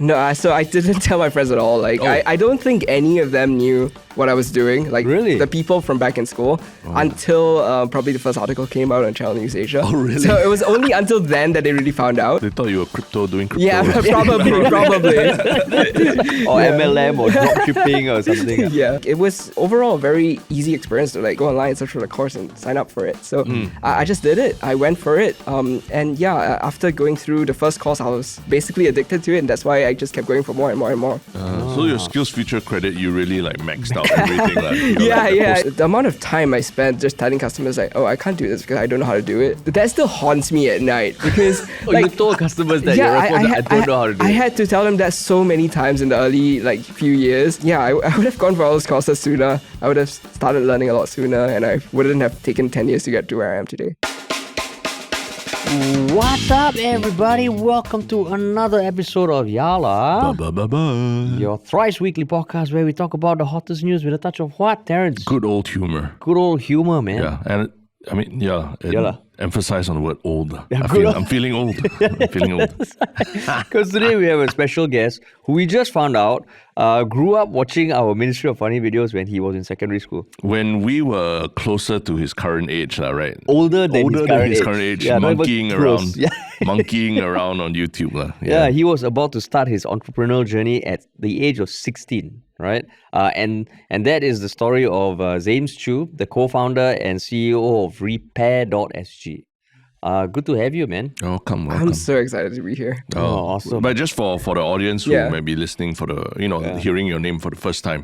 No, so I didn't tell my friends at all. Like, I don't think any of them knew what I was doing. Like, Really? the people from back in school until probably the first article came out on Channel News Asia. Oh, really? So it was only until then that they really found out. They thought you were doing crypto. Yeah, probably. Or MLM or dropshipping or something. Yeah, it was overall a very easy experience to like go online, search for the course and sign up for it. So I just did it. I went for it. And yeah, after going through the first course, I was basically addicted to it. And that's why I just kept going for more and more and more. So your skills feature credit, you really like maxed out everything. Like, Yeah. The amount of time I spent just telling customers like, oh, I can't do this because I don't know how to do it. That still haunts me at night because You told customers that I don't know how to do it. I had to tell them that so many times in the early few years. Yeah, I would have gone for all those courses sooner. I would have started learning a lot sooner, and I wouldn't have taken 10 years to get to where I am today. What's up, everybody? Welcome to another episode of Yala, your thrice weekly podcast where we talk about the hottest news with a touch of what, Terence? Good old humor. Good old humor, man. Yeah, and I mean, emphasize on the word old. I'm feeling old. I'm feeling old. Because today we have a special guest who we just found out grew up watching our Ministry of Funny videos when he was in secondary school. When we were closer to his current age, right? Older than his current age. Yeah, monkeying around. Monkeying around on YouTube. Yeah, he was about to start his entrepreneurial journey at the age of 16, right? And that is the story of James Chu, the co-founder and CEO of Repair.sg. Good to have you, man. Welcome. I'm so excited to be here. Awesome. But just for the audience who may be listening for the, hearing your name for the first time,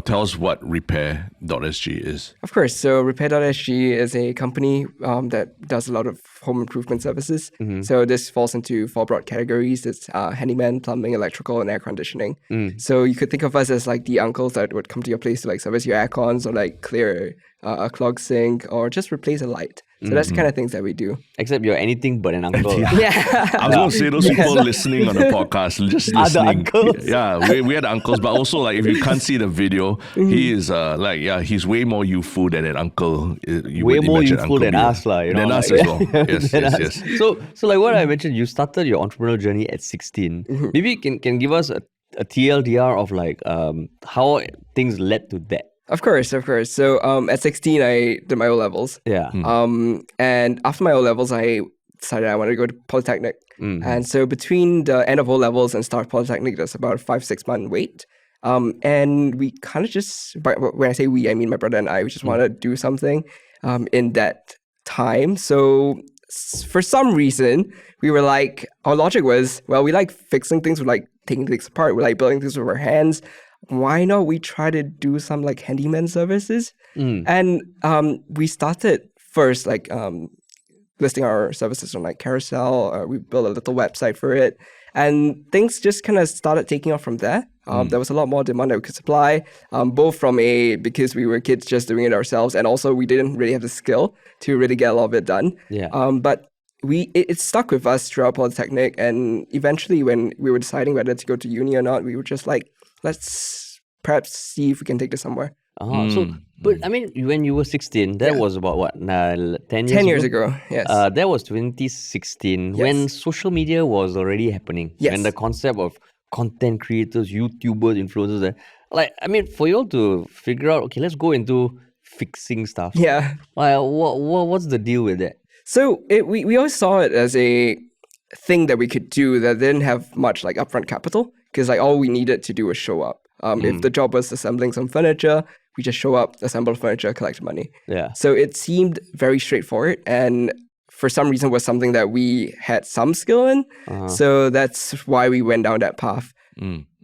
tell us what Repair.sg is. Of course. So Repair.sg is a company that does a lot of home improvement services. So this falls into 4 broad categories. It's handyman, plumbing, electrical, and air conditioning. So you could think of us as like the uncles that would come to your place to like service your air cons or like clear a clogged sink or just replace a light. So that's the kind of things that we do. Except you're anything but an uncle. Yeah. I was going to say those people listening on the podcast, just listening. Other uncles. Yeah, we had uncles, but also like if you can't see the video, he is he's way more youthful than an uncle. Way more youthful than us, than us as well. Yes. So like what I mentioned, you started your entrepreneurial journey at 16. Maybe you can give us a TLDR of like how things led to that. Of course. So at 16, I did my O-levels. Yeah. And after my O-levels, I decided I wanted to go to Polytechnic. And so between the end of O-levels and start Polytechnic, there's about a 5-6 month wait. And we kind of just, when I say we, I mean my brother and I, we just want to do something in that time. So for some reason, we were like, our logic was, well, we like fixing things, we like taking things apart, we like building things with our hands. Why not we try to do some like handyman services? And we started first like listing our services on like Carousel. We built a little website for it. And things just kind of started taking off from there. There was a lot more demand that we could supply, both from because we were kids just doing it ourselves, and also we didn't really have the skill to really get a lot of it done. Yeah. But it stuck with us throughout Polytechnic, and eventually when we were deciding whether to go to uni or not, we were just like, let's perhaps see if we can take this somewhere. But I mean, when you were 16, that was about what, 10 years 10 years ago, yes. That was 2016, when social media was already happening. Yes. And the concept of content creators, YouTubers, influencers, like, I mean, for you all to figure out, okay, let's go into fixing stuff. Yeah. Like, what's the deal with that? So we always saw it as a thing that we could do that didn't have much like upfront capital, because like all we needed to do was show up. If the job was assembling some furniture, we just show up, assemble furniture, collect money. Yeah. So it seemed very straightforward, and for some reason was something that we had some skill in. So that's why we went down that path.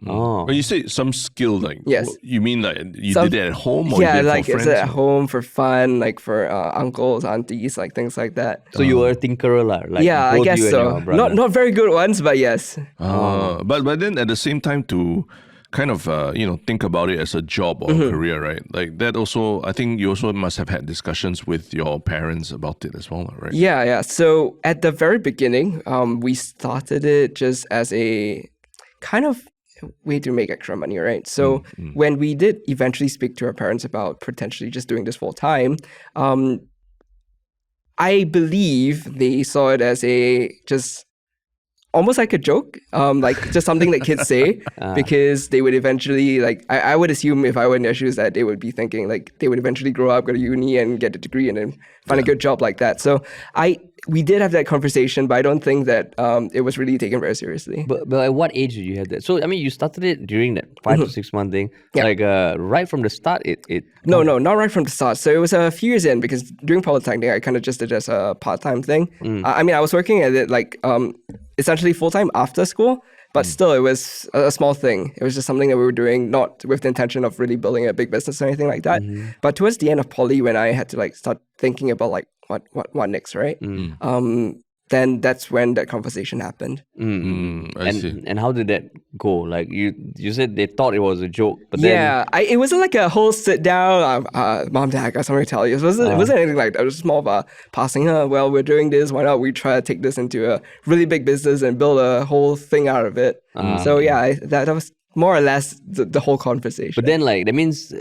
But you say some skill, like, yes. You mean like you did it at home or you did it like for friends? It's at home for fun, like for uncles, aunties, like things like that. So you were a tinkerer, like yeah, I guess so. Not very good ones, but yes. But then at the same time to kind of think about it as a job or a career, right? Like that also, I think you also must have had discussions with your parents about it as well, right? Yeah. So at the very beginning, we started it just as a kind of way to make extra money, right? So when we did eventually speak to our parents about potentially just doing this full time, I believe they saw it as a just almost like a joke, like just something that kids say because they would eventually, like, I would assume if I were in their shoes that they would be thinking like they would eventually grow up, go to uni and get a degree and then find a good job like that. So we did have that conversation, but I don't think that it was really taken very seriously. But at what age did you have that? So, I mean, you started it during that 5 to 6 month thing. Yeah. Like, right from the start, No, not right from the start. So it was a few years in because during Polytechnic, I kind of just did it as a part-time thing. I mean, I was working at it like essentially full-time after school, but still it was a small thing. It was just something that we were doing, not with the intention of really building a big business or anything like that. But towards the end of poly, when I had to like start thinking about like what next, right? Then that's when that conversation happened. I see. And how did that go? Like you said they thought it was a joke, but then... Yeah, it wasn't like a whole sit down, mom, dad, I got something to tell you. It wasn't anything like that. It was just more of a passing, well, we're doing this, why not we try to take this into a really big business and build a whole thing out of it. So yeah, that was more or less the whole conversation. But then, like, that means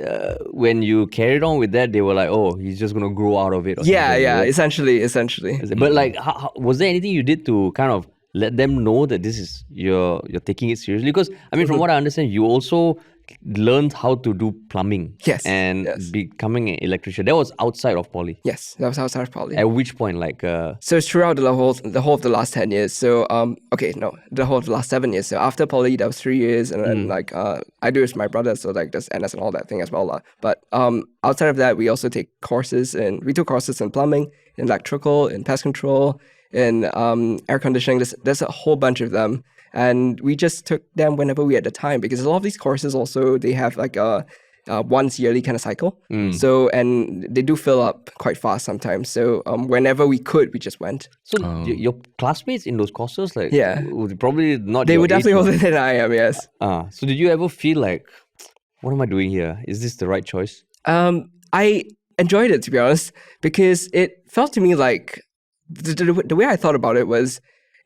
when you carried on with that, they were like, oh, he's just going to grow out of it. Or yeah, something, right? essentially. But like, how, was there anything you did to kind of let them know that this is, you're taking it seriously? Because, I mean, from what I understand, you also learned how to do plumbing. Yes. And becoming an electrician. That was outside of poly. Yes, that was outside of poly. At which point, like... So it's throughout the whole of the last 10 years. So, the whole of the last 7 years. So after poly, that was 3 years. And then, like, I do it with my brother. So, like, there's NS and all that thing as well. But outside of that, we also take courses. And we took courses in plumbing, in electrical, in pest control, in air conditioning. There's a whole bunch of them. And we just took them whenever we had the time, because a lot of these courses also, they have like a once yearly kind of cycle. So, and they do fill up quite fast sometimes. So whenever we could, we just went. So your classmates in those courses, like, would probably not... They were definitely older than I am, yes. So did you ever feel like, what am I doing here? Is this the right choice? I enjoyed it, to be honest, because it felt to me like the way I thought about it was,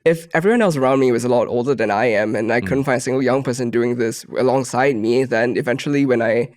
if everyone else around me was a lot older than I am and I couldn't find a single young person doing this alongside me, then eventually when I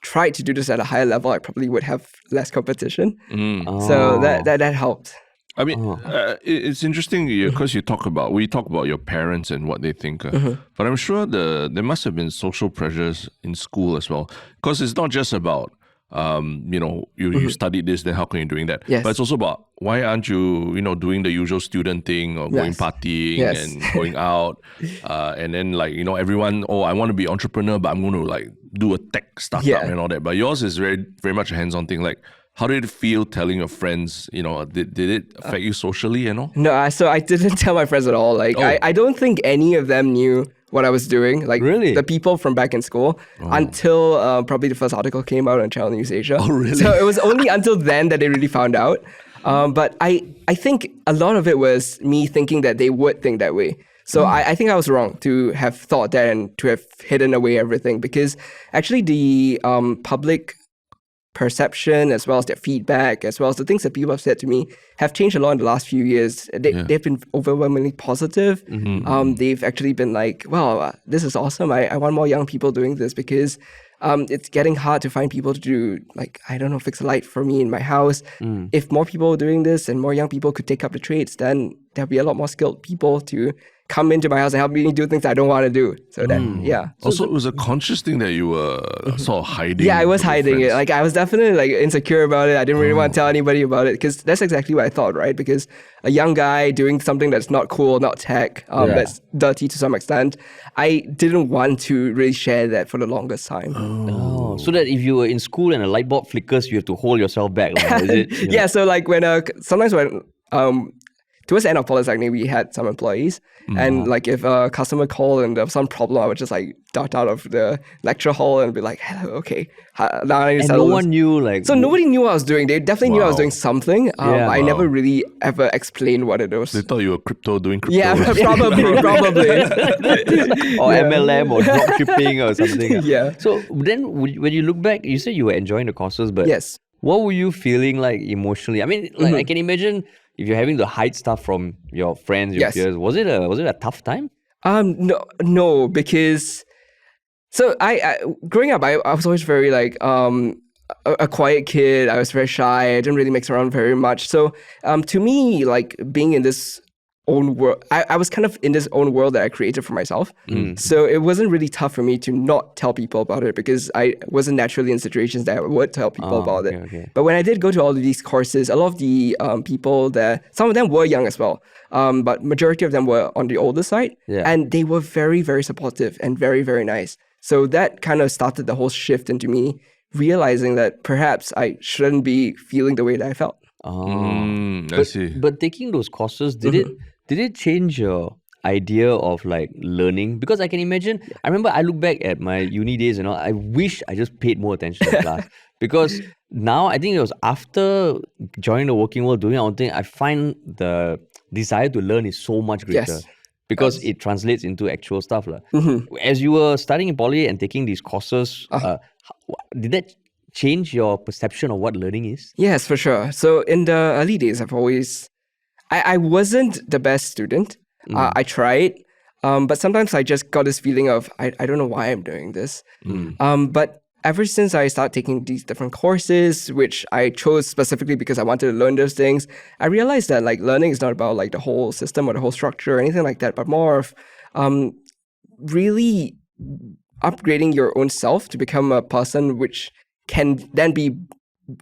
tried to do this at a higher level, I probably would have less competition. So that helped. I mean, it's interesting because we talk about your parents and what they think. But I'm sure there must have been social pressures in school as well. Because it's not just about, you studied this, then how come you're doing that? Yes. But it's also about, why aren't you, doing the usual student thing or going partying and going out? And then like, everyone, I want to be entrepreneur, but I'm going to like do a tech startup and all that. But yours is very, very much a hands-on thing. Like, how did it feel telling your friends, did it affect you socially and all? No, so I didn't tell my friends at all. Like, I don't think any of them knew what I was doing. Like, really? The people from back in school, until probably the first article came out on Channel News Asia. Oh, really? So it was only until then that they really found out. But I think a lot of it was me thinking that they would think that way. So I think I was wrong to have thought that and to have hidden away everything, because actually the public perception, as well as their feedback, as well as the things that people have said to me, have changed a lot in the last few years. They've been overwhelmingly positive. They've actually been like, wow, this is awesome. I want more young people doing this, because it's getting hard to find people to do, like, I don't know, fix a light for me in my house. If more people are doing this and more young people could take up the trades, then there'll be a lot more skilled people to come into my house and help me do things I don't want to do. So that, Also, it was a conscious thing that you were sort of hiding. Yeah, I was hiding it. Like, I was definitely like insecure about it. I didn't really want to tell anybody about it, because that's exactly what I thought, right? Because a young guy doing something that's not cool, not tech, that's dirty to some extent, I didn't want to really share that for the longest time. So that if you were in school and a light bulb flickers, you have to hold yourself back, is it? Yeah, so like when sometimes when towards the end of Polytechnic, we had some employees, and like if a customer called and there was some problem, I would just like dart out of the lecture hall and be like, hello, okay. Now I need to And settle no this. one knew, like... So nobody knew what I was doing. They definitely knew I was doing something. I never really ever explained what it was. They thought you were doing crypto. Yeah, probably. Or MLM or dropshipping or something. Yeah. So then when you look back, you said you were enjoying the courses, but yes, what were you feeling like emotionally? I mean, like I can imagine if you're having to hide stuff from your friends, your peers, was it a tough time? No, because so I growing up, I was always very like a quiet kid. I was very shy. I didn't really mix around very much. So to me, like being in this own world. I was kind of in this own world that I created for myself. So it wasn't really tough for me to not tell people about it because I wasn't naturally in situations that I would tell people about it. Okay. But when I did go to all of these courses, a lot of the people there, some of them were young as well, but majority of them were on the older side. And they were very, very supportive and very, very nice. So that kind of started the whole shift into me realizing that perhaps I shouldn't be feeling the way that I felt. I see. But taking those courses, did it change your idea of like learning? Because I can imagine, I remember I look back at my uni days and all, I wish I just paid more attention to class. Because now I think it was after joining the working world, doing our own thing, I find the desire to learn is so much greater. Because it translates into actual stuff. As you were studying in poly and taking these courses, did that change your perception of what learning is? Yes, for sure. So in the early days, I wasn't the best student. I tried, but sometimes I just got this feeling of, I don't know why I'm doing this. But ever since I started taking these different courses, which I chose specifically because I wanted to learn those things, I realized that like learning is not about like the whole system or the whole structure or anything like that, but more of really upgrading your own self to become a person which can then be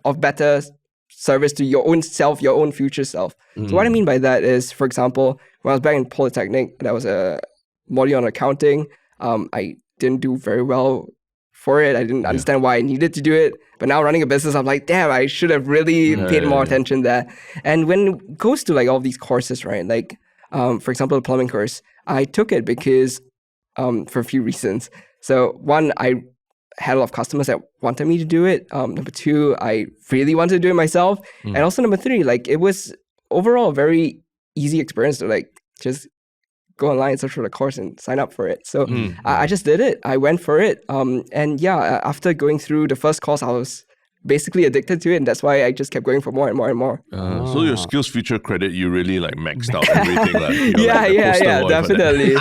of better service to your own self, your own future self. So what I mean by that is, for example, when I was back in Polytechnic, that was a module on accounting. I didn't do very well for it. I didn't understand why I needed to do it. But now running a business, I'm like, damn, I should have really paid more attention there. And when it goes to like all these courses, right? Like, for example, the plumbing course, I took it because for a few reasons. So one, I had a lot of customers that wanted me to do it. Number two, I really wanted to do it myself. And also number three, like it was overall a very easy experience to like just go online, search for the course and sign up for it. So I just did it. I went for it. And after going through the first course, I was basically addicted to it, and that's why I just kept going for more and more and more. So your skills future credit, you really like maxed out everything. Like, Definitely.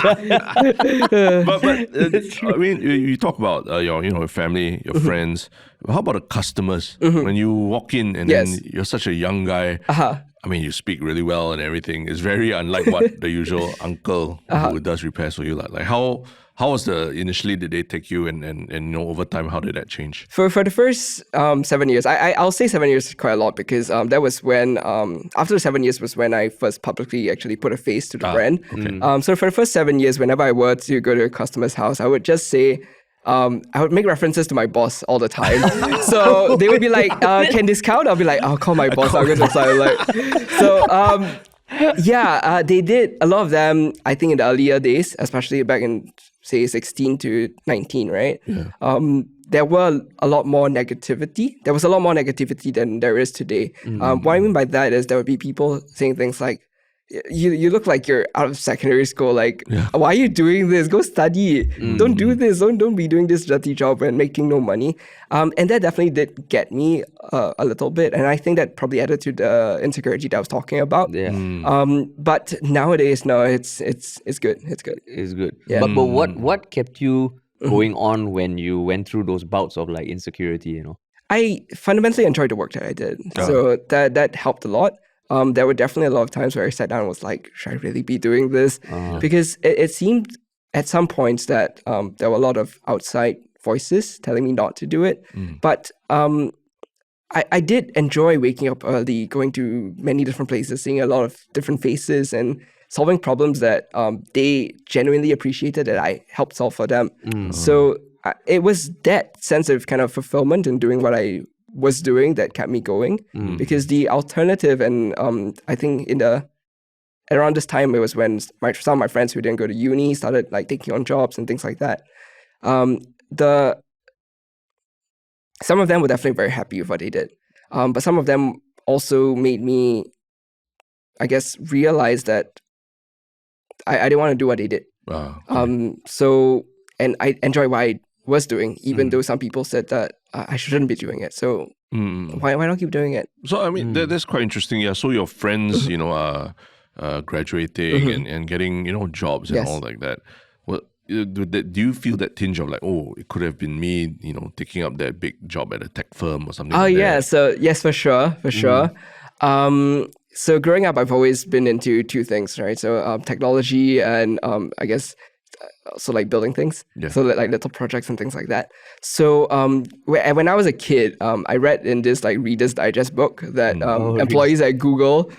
but I mean, you talk about your family, your friends. How about the customers? When you walk in and then you're such a young guy. I mean, you speak really well and everything. It's very unlike what the usual uncle who does repairs for you. Like how was initially did they take you and over time, how did that change? For the first 7 years, I'll say 7 years quite a lot because that was when, after the 7 years was when I first publicly actually put a face to the brand. Okay. So for the first 7 years, whenever I were to go to a customer's house, I would just say, I would make references to my boss all the time. So they would be like, can discount? I'll be like, I'll call my boss. I'll go to the site. So, they did. A lot of them, I think in the earlier days, especially back in, say, 16 to 19, right? There were a lot more negativity. There was a lot more negativity than there is today. What I mean by that is there would be people saying things like, you look like you're out of secondary school. Like, why are you doing this? Go study. Don't do this. Don't be doing this dirty job and making no money. And that definitely did get me a little bit. And I think that probably added to the insecurity that I was talking about. But nowadays, no, it's good. It's good. It's good. Yeah. But what kept you going on when you went through those bouts of like insecurity? I fundamentally enjoyed the work that I did. So that helped a lot. There were definitely a lot of times where I sat down and was like, should I really be doing this? Because it seemed at some points that there were a lot of outside voices telling me not to do it. But I did enjoy waking up early, going to many different places, seeing a lot of different faces and solving problems that they genuinely appreciated that I helped solve for them. So it was that sense of kind of fulfillment in doing what I was doing that kept me going, because the alternative, and I think around this time it was when some of my friends who didn't go to uni started like taking on jobs and things like that. Some of them were definitely very happy with what they did, but some of them also made me, I guess, realize that I didn't want to do what they did. So, and I enjoy what I was doing, even though some people said that I shouldn't be doing it. So why not keep doing it? So I mean, that's quite interesting. Yeah. So your friends, are graduating and getting jobs and all like that. Well, do you feel that tinge of like, oh, it could have been me, taking up that big job at a tech firm or something? Oh yeah. So yes, for sure. so growing up, I've always been into two things, right? So technology and I guess so like building things. Yeah. So like little projects and things like that. So when I was a kid, I read in this like Reader's Digest book that employees at Google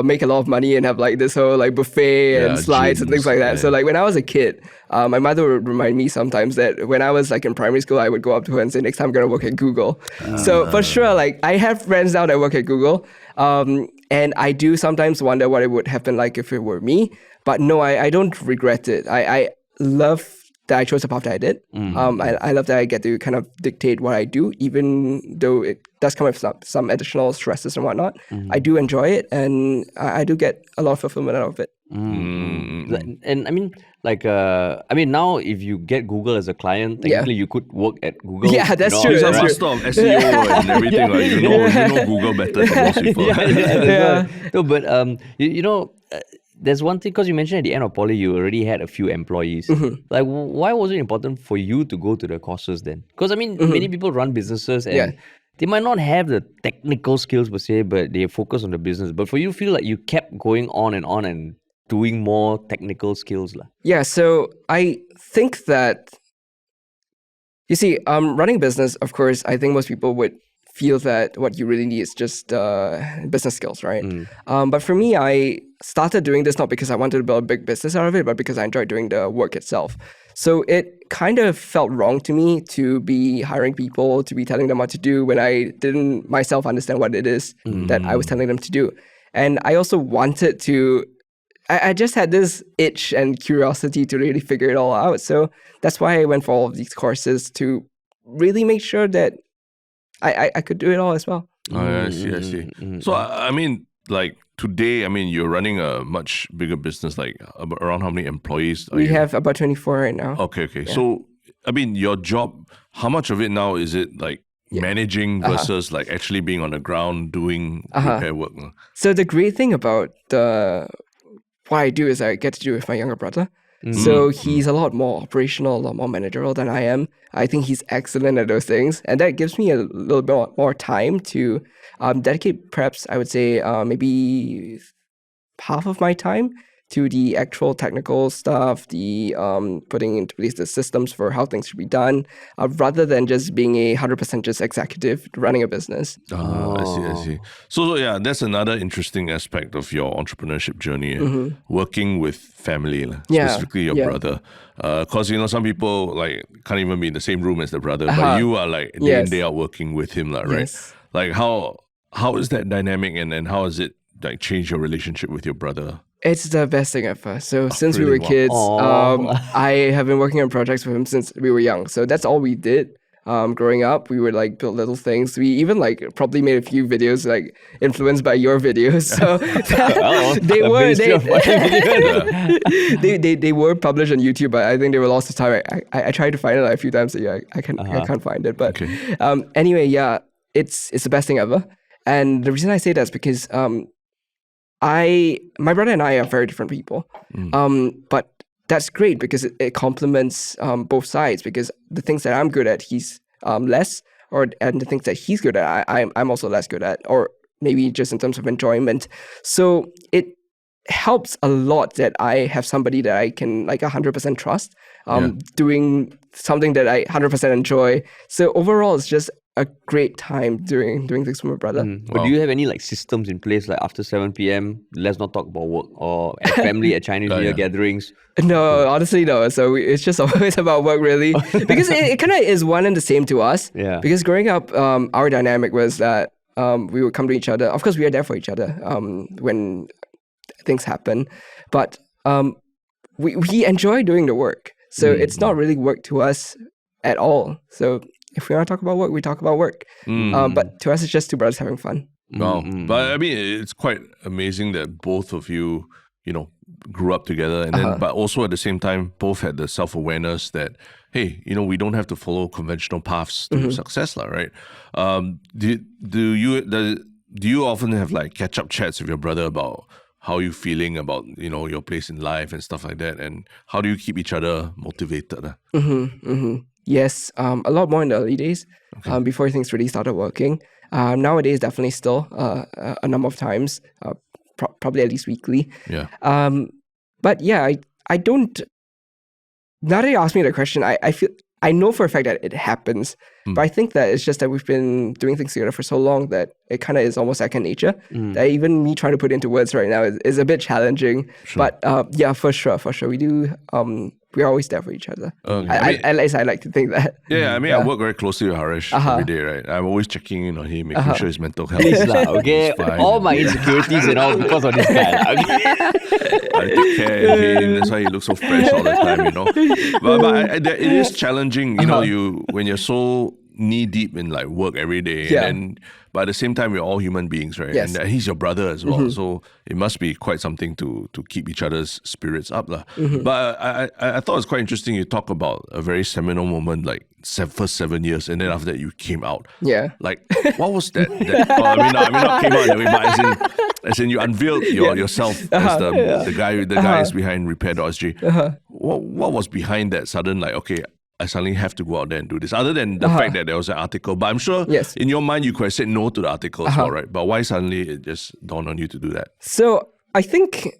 make a lot of money and have like this whole like buffet and slides and things like that. So like when I was a kid, my mother would remind me sometimes that when I was like in primary school, I would go up to her and say, next time I'm going to work at Google. So for sure, like I have friends now that work at Google. And I do sometimes wonder what it would have been like if it were me. But no, I don't regret it. I love that I chose the path that I did. I love that I get to kind of dictate what I do, even though it does come with some additional stresses and whatnot. I do enjoy it, and I do get a lot of fulfillment out of it. And I mean, like, now if you get Google as a client, technically you could work at Google. Yeah, that's true. He's a master of SEO and everything. Like, you know Google better than most people. No, but there's one thing, because you mentioned at the end of poly, you already had a few employees. Like, why was it important for you to go to the courses then? Because, I mean, many people run businesses and they might not have the technical skills per se, but they focus on the business. But for you, feel like you kept going on and doing more technical skills. Yeah, so I think that, you see, running a business, of course, I think most people would feel that what you really need is just business skills, right? But for me, I started doing this not because I wanted to build a big business out of it, but because I enjoyed doing the work itself. So it kind of felt wrong to me to be hiring people, to be telling them what to do when I didn't myself understand what it is that I was telling them to do. And I also wanted to, I just had this itch and curiosity to really figure it all out. So that's why I went for all of these courses, to really make sure that I could do it all as well. I see. So, I mean, like today, I mean, you're running a much bigger business, like around how many employees? We have about 24 right now. Okay. Yeah. So, I mean, your job, how much of it now is it like managing versus like actually being on the ground doing repair work? So the great thing about what I do is I get to do it with my younger brother. So he's a lot more operational, a lot more managerial than I am. I think he's excellent at those things. And that gives me a little bit more time to dedicate, perhaps, I would say, maybe half of my time to the actual technical stuff, the putting into place the systems for how things should be done, rather than just being 100% just executive running a business. I see. So yeah, that's another interesting aspect of your entrepreneurship journey, working with family, specifically your brother. Because, some people like can't even be in the same room as the brother, but you are like day in, day out working with him, right? Yes. Like how is that dynamic, and how has it like changed your relationship with your brother? It's the best thing ever. So since we were kids, I have been working on projects with him since we were young. So that's all we did. Growing up, we would like build little things. We even like probably made a few videos like influenced by your videos. So they were published on YouTube, but I think they were lost to time. I tried to find it like a few times. I can't find it. But anyway, it's the best thing ever. And the reason I say that is because my brother and I are very different people, but that's great because it complements both sides. Because the things that I'm good at, he's less, and the things that he's good at, I'm also less good at, or maybe just in terms of enjoyment. So it helps a lot that I have somebody that I can like 100% trust, doing something that I 100% enjoy. So overall, it's just a great time doing things with my brother. But do you have any like systems in place, like after 7 p.m, let's not talk about work, or at family at Chinese New Year gatherings? No, honestly no. So it's just always about work, really, because it kind of is one and the same to us. Yeah. Because growing up, our dynamic was that we would come to each other. Of course, we are there for each other when things happen, but we enjoy doing the work. So it's not really work to us at all. So if we want to talk about work, we talk about work. But to us, it's just two brothers having fun. Wow. But I mean, it's quite amazing that both of you, grew up together, and then, but also at the same time, both had the self-awareness that, hey, we don't have to follow conventional paths to success, right? Do you often have like catch-up chats with your brother about how you feeling about, your place in life and stuff like that? And how do you keep each other motivated? Yes, a lot more in the early days, before things really started working. Nowadays, definitely still a number of times, probably at least weekly. Yeah. But yeah, I don't. Now that you ask me the question, I know for a fact that it happens, but I think that it's just that we've been doing things together for so long that it kind of is almost second nature. That even me trying to put it into words right now is a bit challenging. Sure. But yeah, for sure, we do. We're always there for each other. Okay. At least I like to think that. Yeah, I mean, I work very closely with Harish every day, right? I'm always checking in on him, making sure his mental health is okay. All my insecurities and all because of this guy. Okay. I take care of him. That's why he looks so fresh all the time, you know. But it is challenging, you know, when you're so knee deep in like work every day, and then, but at the same time we're all human beings, right? Yes. And he's your brother as well, so it must be quite something to keep each other's spirits up, lah. But I thought it was quite interesting. You talk about a very seminal moment, like first 7 years, and then after that you came out. Yeah. Like what was that? I mean not came out that way, but as in you unveiled yourself as the guys behind Repair.sg. What was behind that sudden like, okay, I suddenly have to go out there and do this, other than the fact that there was an article? But I'm sure in your mind you could have said no to the article as well, right? But why suddenly it just dawned on you to do that? So I think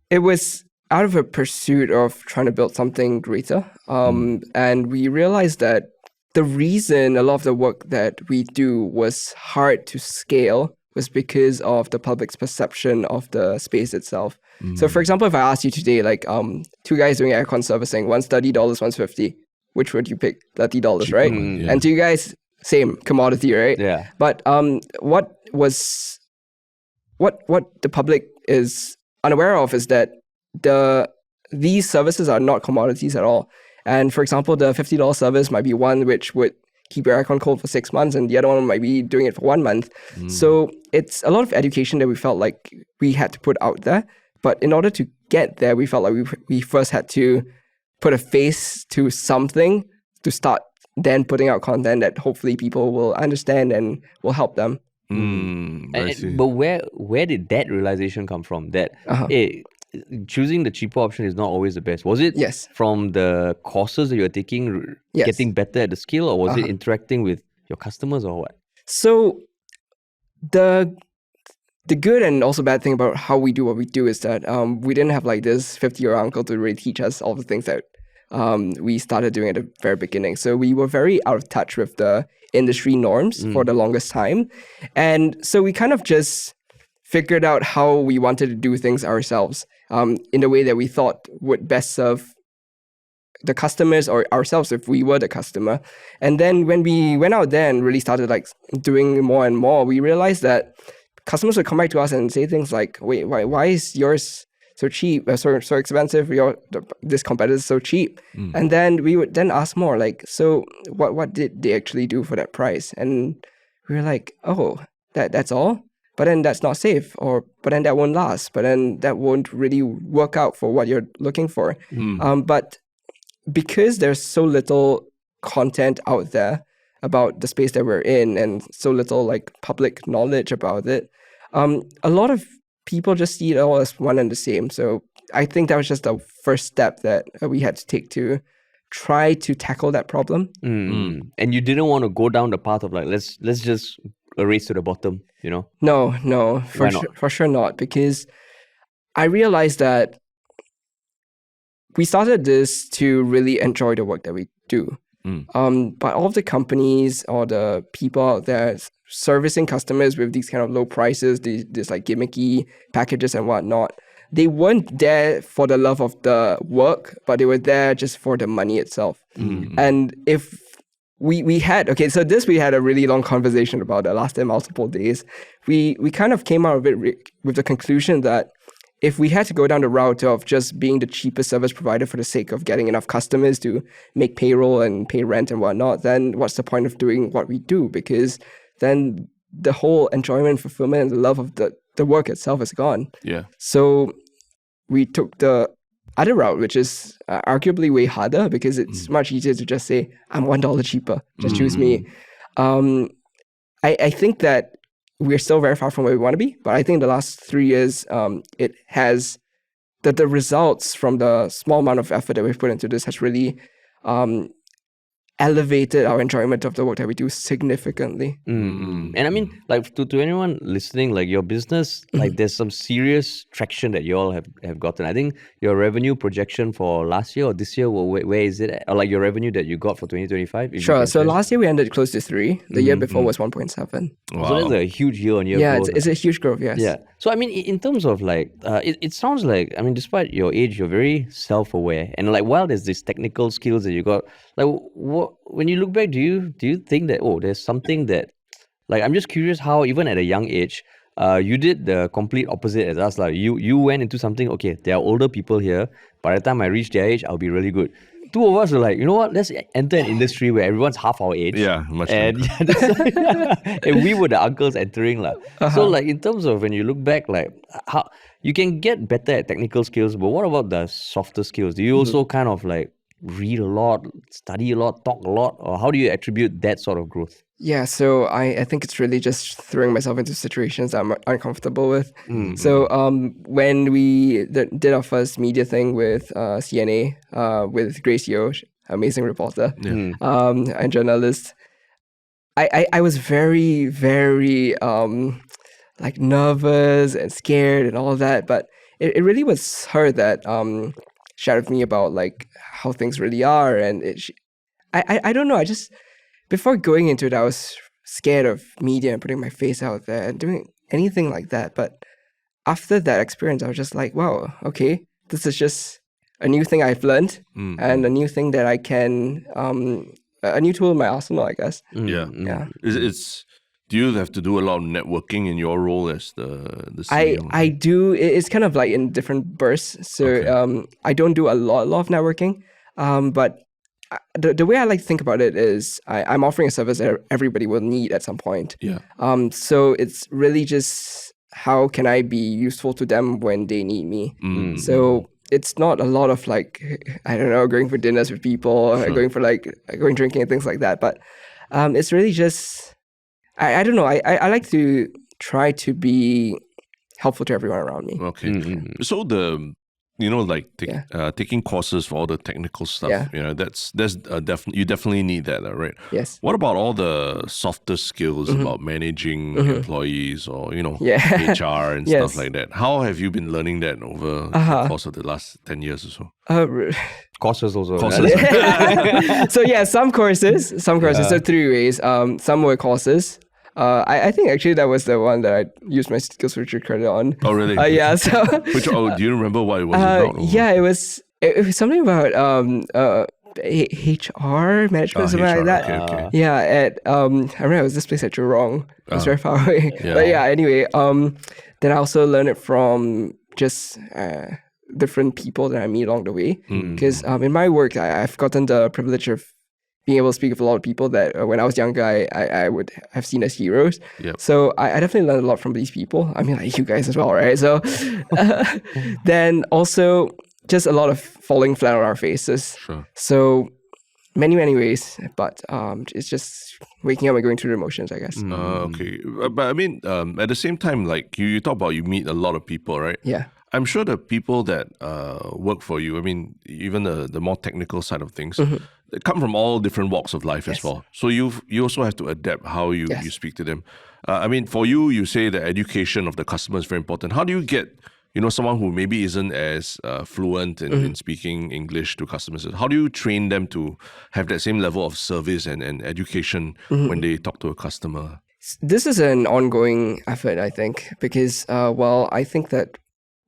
it was out of a pursuit of trying to build something greater. And we realized that the reason a lot of the work that we do was hard to scale was because of the public's perception of the space itself. So for example, if I asked you today, like two guys doing aircon servicing, one's $30, one's $50. Which would you pick? $30, right? Yeah. And to you guys, same commodity, right? Yeah. But what the public is unaware of is that these services are not commodities at all. And for example, the $50 service might be one which would keep your aircon cold for 6 months, and the other one might be doing it for 1 month. So it's a lot of education that we felt like we had to put out there. But in order to get there, we felt like we first had to put a face to something to start then putting out content that hopefully people will understand and will help them. But where did that realization come from? That choosing the cheaper option is not always the best. Was it from the courses that you're taking, getting better at the skill, or was it interacting with your customers, or what? So the good and also bad thing about how we do what we do is that we didn't have like this 50-year-old uncle to really teach us all the things that we started doing at the very beginning. So we were very out of touch with the industry norms for the longest time. And so we kind of just figured out how we wanted to do things ourselves in the way that we thought would best serve the customers or ourselves if we were the customer. And then when we went out there and really started like doing more and more, we realized that customers would come back to us and say things like, wait, why is yours so cheap, so expensive, this competitor is so cheap? And then we would then ask more, like, so what did they actually do for that price? And we were like, oh, that's all? But then that's not safe, but then that won't last, but then that won't really work out for what you're looking for. But because there's so little content out there about the space that we're in and so little like public knowledge about it, a lot of people just see it all as one and the same. So I think that was just the first step that we had to take to try to tackle that problem. And you didn't want to go down the path of like, let's just race to the bottom, you know? No, for sure not. Because I realized that we started this to really enjoy the work that we do. But all of the companies or the people out there servicing customers with these kind of low prices, these like gimmicky packages and whatnot, they weren't there for the love of the work, but they were there just for the money itself. And if we had a really long conversation about that, lasted multiple days. We kind of came out of it with the conclusion that if we had to go down the route of just being the cheapest service provider for the sake of getting enough customers to make payroll and pay rent and whatnot, then what's the point of doing what we do? Because then the whole enjoyment, fulfillment, and the love of the work itself is gone. Yeah. So we took the other route, which is arguably way harder because it's much easier to just say, I'm $1 cheaper, just choose me. I think that we're still very far from where we want to be, but I think the last 3 years, it has the results from the small amount of effort that we've put into this has really elevated our enjoyment of the work that we do significantly. And I mean, like to anyone listening, like your business, like there's some serious traction that you all have gotten. I think your revenue projection for last year or this year, where is it at? Or like your revenue that you got for 2025? Sure. So last year we ended close to 3. The year before was 1.7. Wow. So that's a huge year-on-year growth. Yeah, it's a huge growth, yes. Yeah. So I mean, in terms of like, it sounds like, I mean, despite your age, you're very self-aware. And like, while there's these technical skills that you got, like, when you look back, do you think that, oh, there's something that, like, I'm just curious how even at a young age, you did the complete opposite as us. Like you went into something, okay, there are older people here. By the time I reach their age, I'll be really good. Two of us were like, you know what, let's enter an industry where everyone's half our age. Yeah, much and, and we were the uncles entering. So like in terms of when you look back, like how you can get better at technical skills, but what about the softer skills? Do you also kind of like read a lot, study a lot, talk a lot, or how do you attribute that sort of growth? Yeah, so I think it's really just throwing myself into situations I'm uncomfortable with. So when we did our first media thing with CNA, with 𝗍𝙗, amazing reporter and journalist, I was very, very like nervous and scared and all of that, but it really was her that shared with me about like how things really are, and I don't know, I just, before going into it, I was scared of media and putting my face out there and doing anything like that. But after that experience, I was just like, wow, okay, this is just a new thing I've learned and a new thing that I can, a new tool in my arsenal, I guess. Yeah. Do you have to do a lot of networking in your role as the CEO? I do. It's kind of like in different bursts. So I don't do a lot of networking, but the way I like to think about it is I'm offering a service that everybody will need at some point. Yeah. So it's really just how can I be useful to them when they need me. So it's not a lot of like, I don't know, going for dinners with people, going drinking and things like that. But it's really just, I don't know. I like to try to be helpful to everyone around me. Okay. So taking courses for all the technical stuff, that's you definitely need that, right? Yes. What about all the softer skills about managing employees or HR and stuff like that? How have you been learning that over the course of the last 10 years or so? Courses also. So yeah, some courses. So 3 ways. Some were courses. I think actually that was the one that I used my SkillsFuture credit on. Oh, really? Yeah. So. Do you remember what it was about? Yeah, it was something about HR management, something like that. Okay. Yeah. I remember it was this place at Jurong. It was very far away. Yeah. But yeah. Anyway, then I also learned it from just different people that I meet along the way. Because in my work, I've gotten the privilege of being able to speak with a lot of people that when I was younger, I would have seen as heroes. Yep. So I definitely learned a lot from these people. I mean, like you guys as well, right? So then also just a lot of falling flat on our faces. Sure. So many ways, but it's just waking up and going through the emotions, I guess. Okay. But I mean, at the same time, like you talk about, you meet a lot of people, right? Yeah. I'm sure the people that work for you, I mean, even the more technical side of things, they come from all different walks of life as well. So you also have to adapt how you speak to them. I mean, for you, you say the education of the customer is very important. How do you get, someone who maybe isn't as fluent in speaking English to customers? How do you train them to have that same level of service and education when they talk to a customer? This is an ongoing effort, I think, because, I think that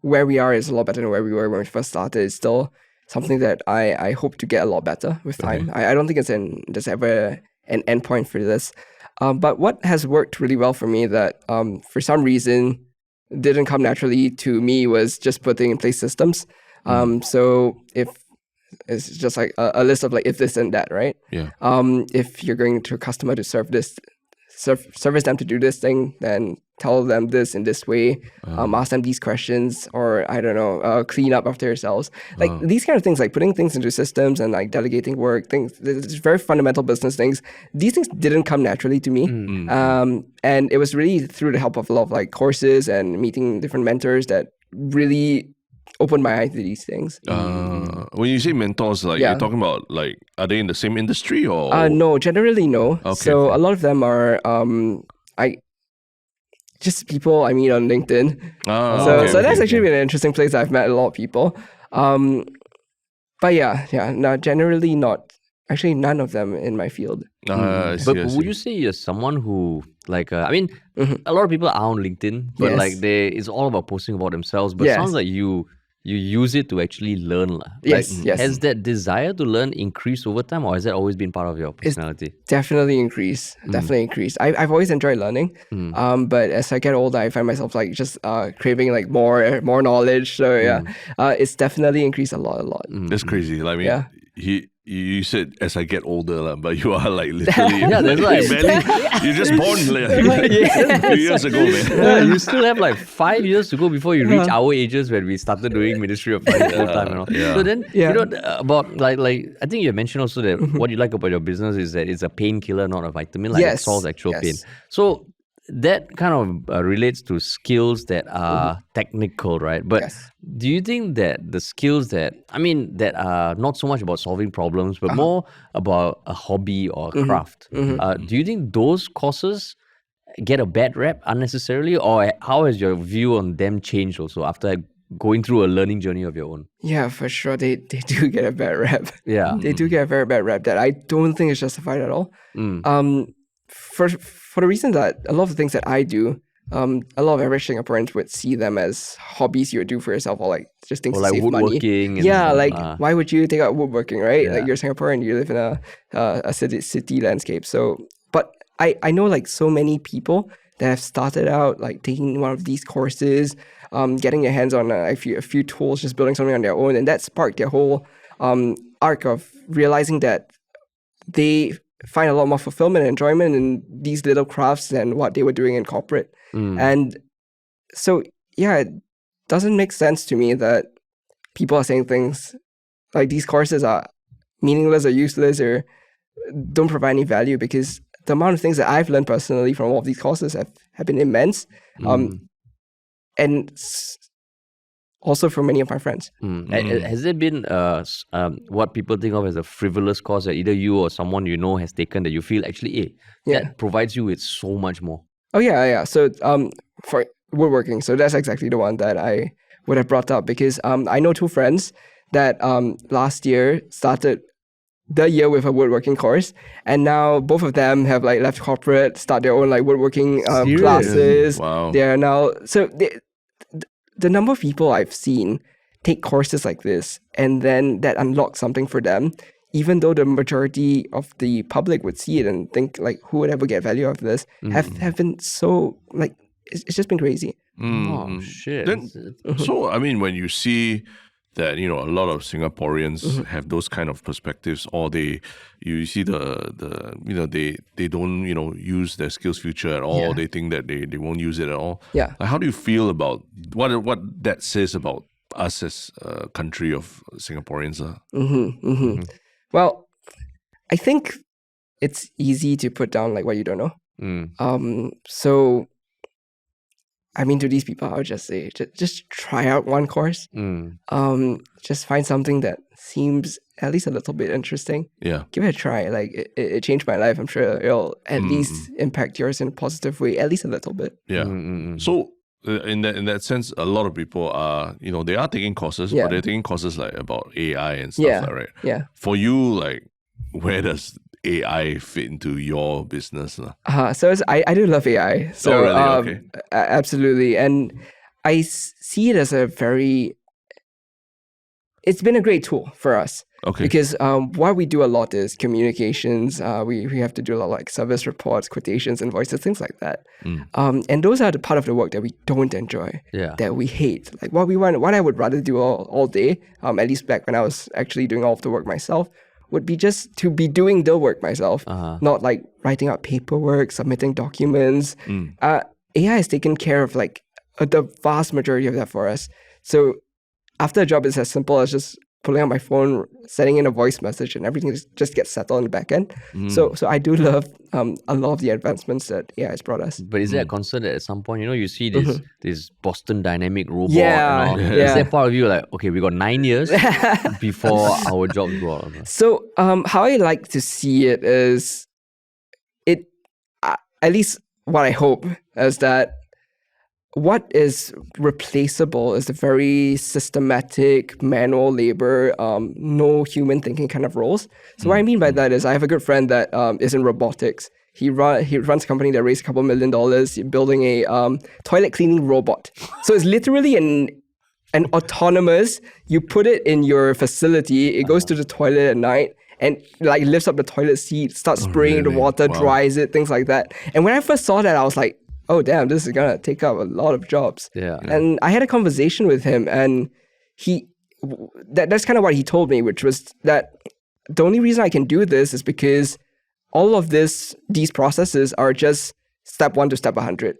where we are is a lot better than where we were when we first started. It's still something that I hope to get a lot better with time. I don't think there's ever an endpoint for this. But what has worked really well for me that for some reason didn't come naturally to me was just putting in place systems. So if it's just like a list of like if this and that, right? Yeah. If you're going to a customer to service them to do this thing, then tell them this in this way, ask them these questions, or I don't know, clean up after yourselves. Like these kind of things, like putting things into systems and like delegating work, things, it's very fundamental business things. These things didn't come naturally to me. And it was really through the help of a lot of like courses and meeting different mentors that really opened my eyes to these things. When you say mentors, like you're talking about like, are they in the same industry or? No, generally no. Okay, so a lot of them are just people I meet on LinkedIn. So that's actually been an interesting place. I've met a lot of people. But no, generally not. Actually, none of them in my field. But would you say you're someone who, like, I mean, a lot of people are on LinkedIn, but like it's all about posting about themselves. But it sounds like you use it to actually learn. Yes. Has that desire to learn increased over time, or has that always been part of your personality? It's definitely increased. Definitely increased. I've always enjoyed learning. But as I get older, I find myself like just craving like more knowledge. So it's definitely increased a lot. That's crazy. Like, I mean, you said as I get older, but you are like literally that's right. You're just born like, 2 years ago, man. You still have like 5 years to go before you reach our ages when we started doing Ministry of Finance full time and all. So then you know about like I think you mentioned also that what you like about your business is that it's a painkiller, not a vitamin. Like it solves actual pain. So that kind of relates to skills that are technical, right? But do you think that the skills that are not so much about solving problems, but more about a hobby or a craft, do you think those courses get a bad rep unnecessarily, or how has your view on them changed also after going through a learning journey of your own? Yeah, for sure. They do get a bad rep. Yeah. They do get a very bad rep that I don't think is justified at all. For the reason that a lot of the things that I do, a lot of average Singaporeans would see them as hobbies you would do for yourself, or like just things to like save money. Woodworking. Why would you take out woodworking, right? Like you're Singaporean, you live in a city landscape. So, but I know like so many people that have started out like taking one of these courses, getting their hands on a few tools, just building something on their own, and that sparked their whole arc of realizing that they find a lot more fulfillment and enjoyment in these little crafts than what they were doing in corporate. And so, it doesn't make sense to me that people are saying things like these courses are meaningless or useless or don't provide any value, because the amount of things that I've learned personally from all of these courses have been immense. And also from many of my friends. Has there been what people think of as a frivolous course that either you or someone you know has taken that you feel actually, that provides you with so much more? Oh, yeah. So for woodworking, so that's exactly the one that I would have brought up, because I know two friends that last year started the year with a woodworking course, and now both of them have like left corporate, start their own like woodworking classes. Wow. They are now, the number of people I've seen take courses like this, and then that unlocks something for them, even though the majority of the public would see it and think like, who would ever get value out of this, have been so like, it's just been crazy. Oh, shit. So, I mean, when you see that, a lot of Singaporeans have those kind of perspectives, or you see they don't, use their skills future at all. They think that they won't use it at all. Yeah. Like, how do you feel about what that says about us as a country of Singaporeans? Well, I think it's easy to put down like what you don't know. So, I mean, to these people, I would just say, just try out one course. Just find something that seems at least a little bit interesting. Yeah. Give it a try. Like, it changed my life. I'm sure it'll at least impact yours in a positive way, at least a little bit. Yeah. So, in that sense, a lot of people are, they are taking courses, but they're taking courses like about AI and stuff, like, right? Yeah. For you, like, where does AI fit into your business? So I do love AI. So really? Okay. Absolutely. And I see it as it's been a great tool for us. Okay. Because what we do a lot is communications. We have to do a lot like service reports, quotations, invoices, things like that. And those are the part of the work that we don't enjoy, that we hate. Like what I would rather do all day, at least back when I was actually doing all of the work myself, would be just to be doing the work myself, not like writing out paperwork, submitting documents. AI has taken care of like the vast majority of that for us. So after a job is as simple as just pulling out my phone, sending in a voice message, and everything just gets settled on the back end. So I do love a lot of the advancements that AI has brought us. But is there a concern that at some point, you see this Boston Dynamic robot Yeah, and all? Is there part of you like, okay, we got 9 years before our jobs go out? So how I like to see it is, at least what I hope is that what is replaceable is the very systematic, manual labor, no human thinking kind of roles. So what I mean by that is I have a good friend that is in robotics. He runs a company that raised $2 million building a toilet cleaning robot. So it's literally an autonomous, you put it in your facility, it goes to the toilet at night, and like lifts up the toilet seat, starts spraying the water, dries it, things like that. And when I first saw that, I was like, oh damn, this is gonna take up a lot of jobs. And I had a conversation with him, and that's kind of what he told me, which was that the only reason I can do this is because all of these processes are just step 1 to step 100.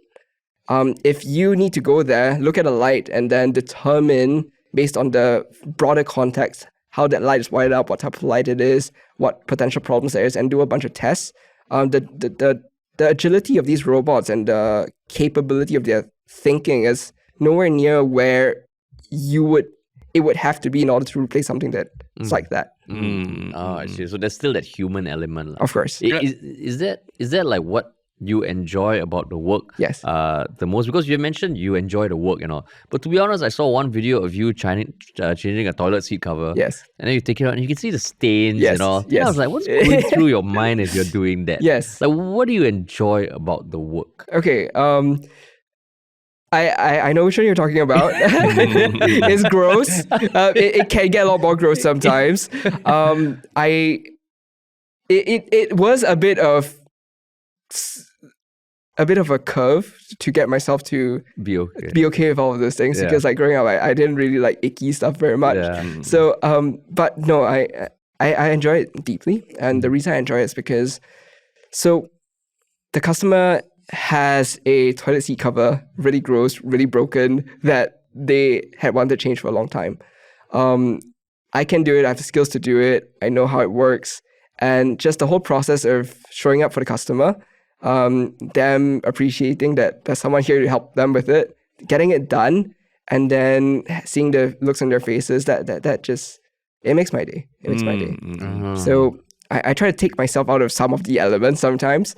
If you need to go there, look at a light, and then determine based on the broader context how that light is wired up, what type of light it is, what potential problems there is, and do a bunch of tests. The agility of these robots and the capability of their thinking is nowhere near where it would have to be in order to replace something that's like that. Oh, I see. So there's still that human element. Of course. Is that like what you enjoy about the work the most? Because you mentioned you enjoy the work and all. But to be honest, I saw one video of you changing a toilet seat cover. Yes. And then you take it out and you can see the stains and all. Yes. And I was like, what's going through your mind as you're doing that? Yes. Like, what do you enjoy about the work? Okay. I know which one you're talking about. It's gross. It can get a lot more gross sometimes. It was a bit of a curve to get myself to be okay with all of those things, because like growing up I didn't really like icky stuff very much. So but no, I enjoy it deeply, and the reason I enjoy it is because the customer has a toilet seat cover, really gross, really broken, that they had wanted to change for a long time. I can do it. I have the skills to do it. I know how it works, and just the whole process of showing up for the customer, them appreciating that there's someone here to help them with it, getting it done, and then seeing the looks on their faces, that just, it makes my day. It makes my day. So I try to take myself out of some of the elements sometimes.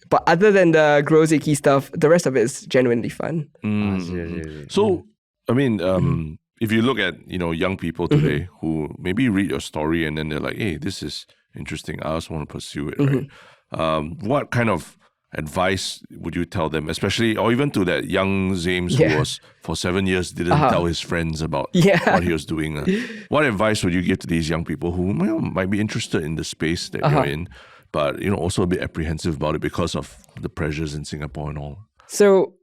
But other than the gross, icky stuff, the rest of it is genuinely fun. So, I mean, if you look at, young people today who maybe read your story and then they're like, hey, this is interesting, I also want to pursue it, right? What kind of advice would you tell them, especially, or even to that young James who was for 7 years didn't tell his friends about what he was doing? What advice would you give to these young people who might be interested in the space that you're in, but also a bit apprehensive about it because of the pressures in Singapore and all? So,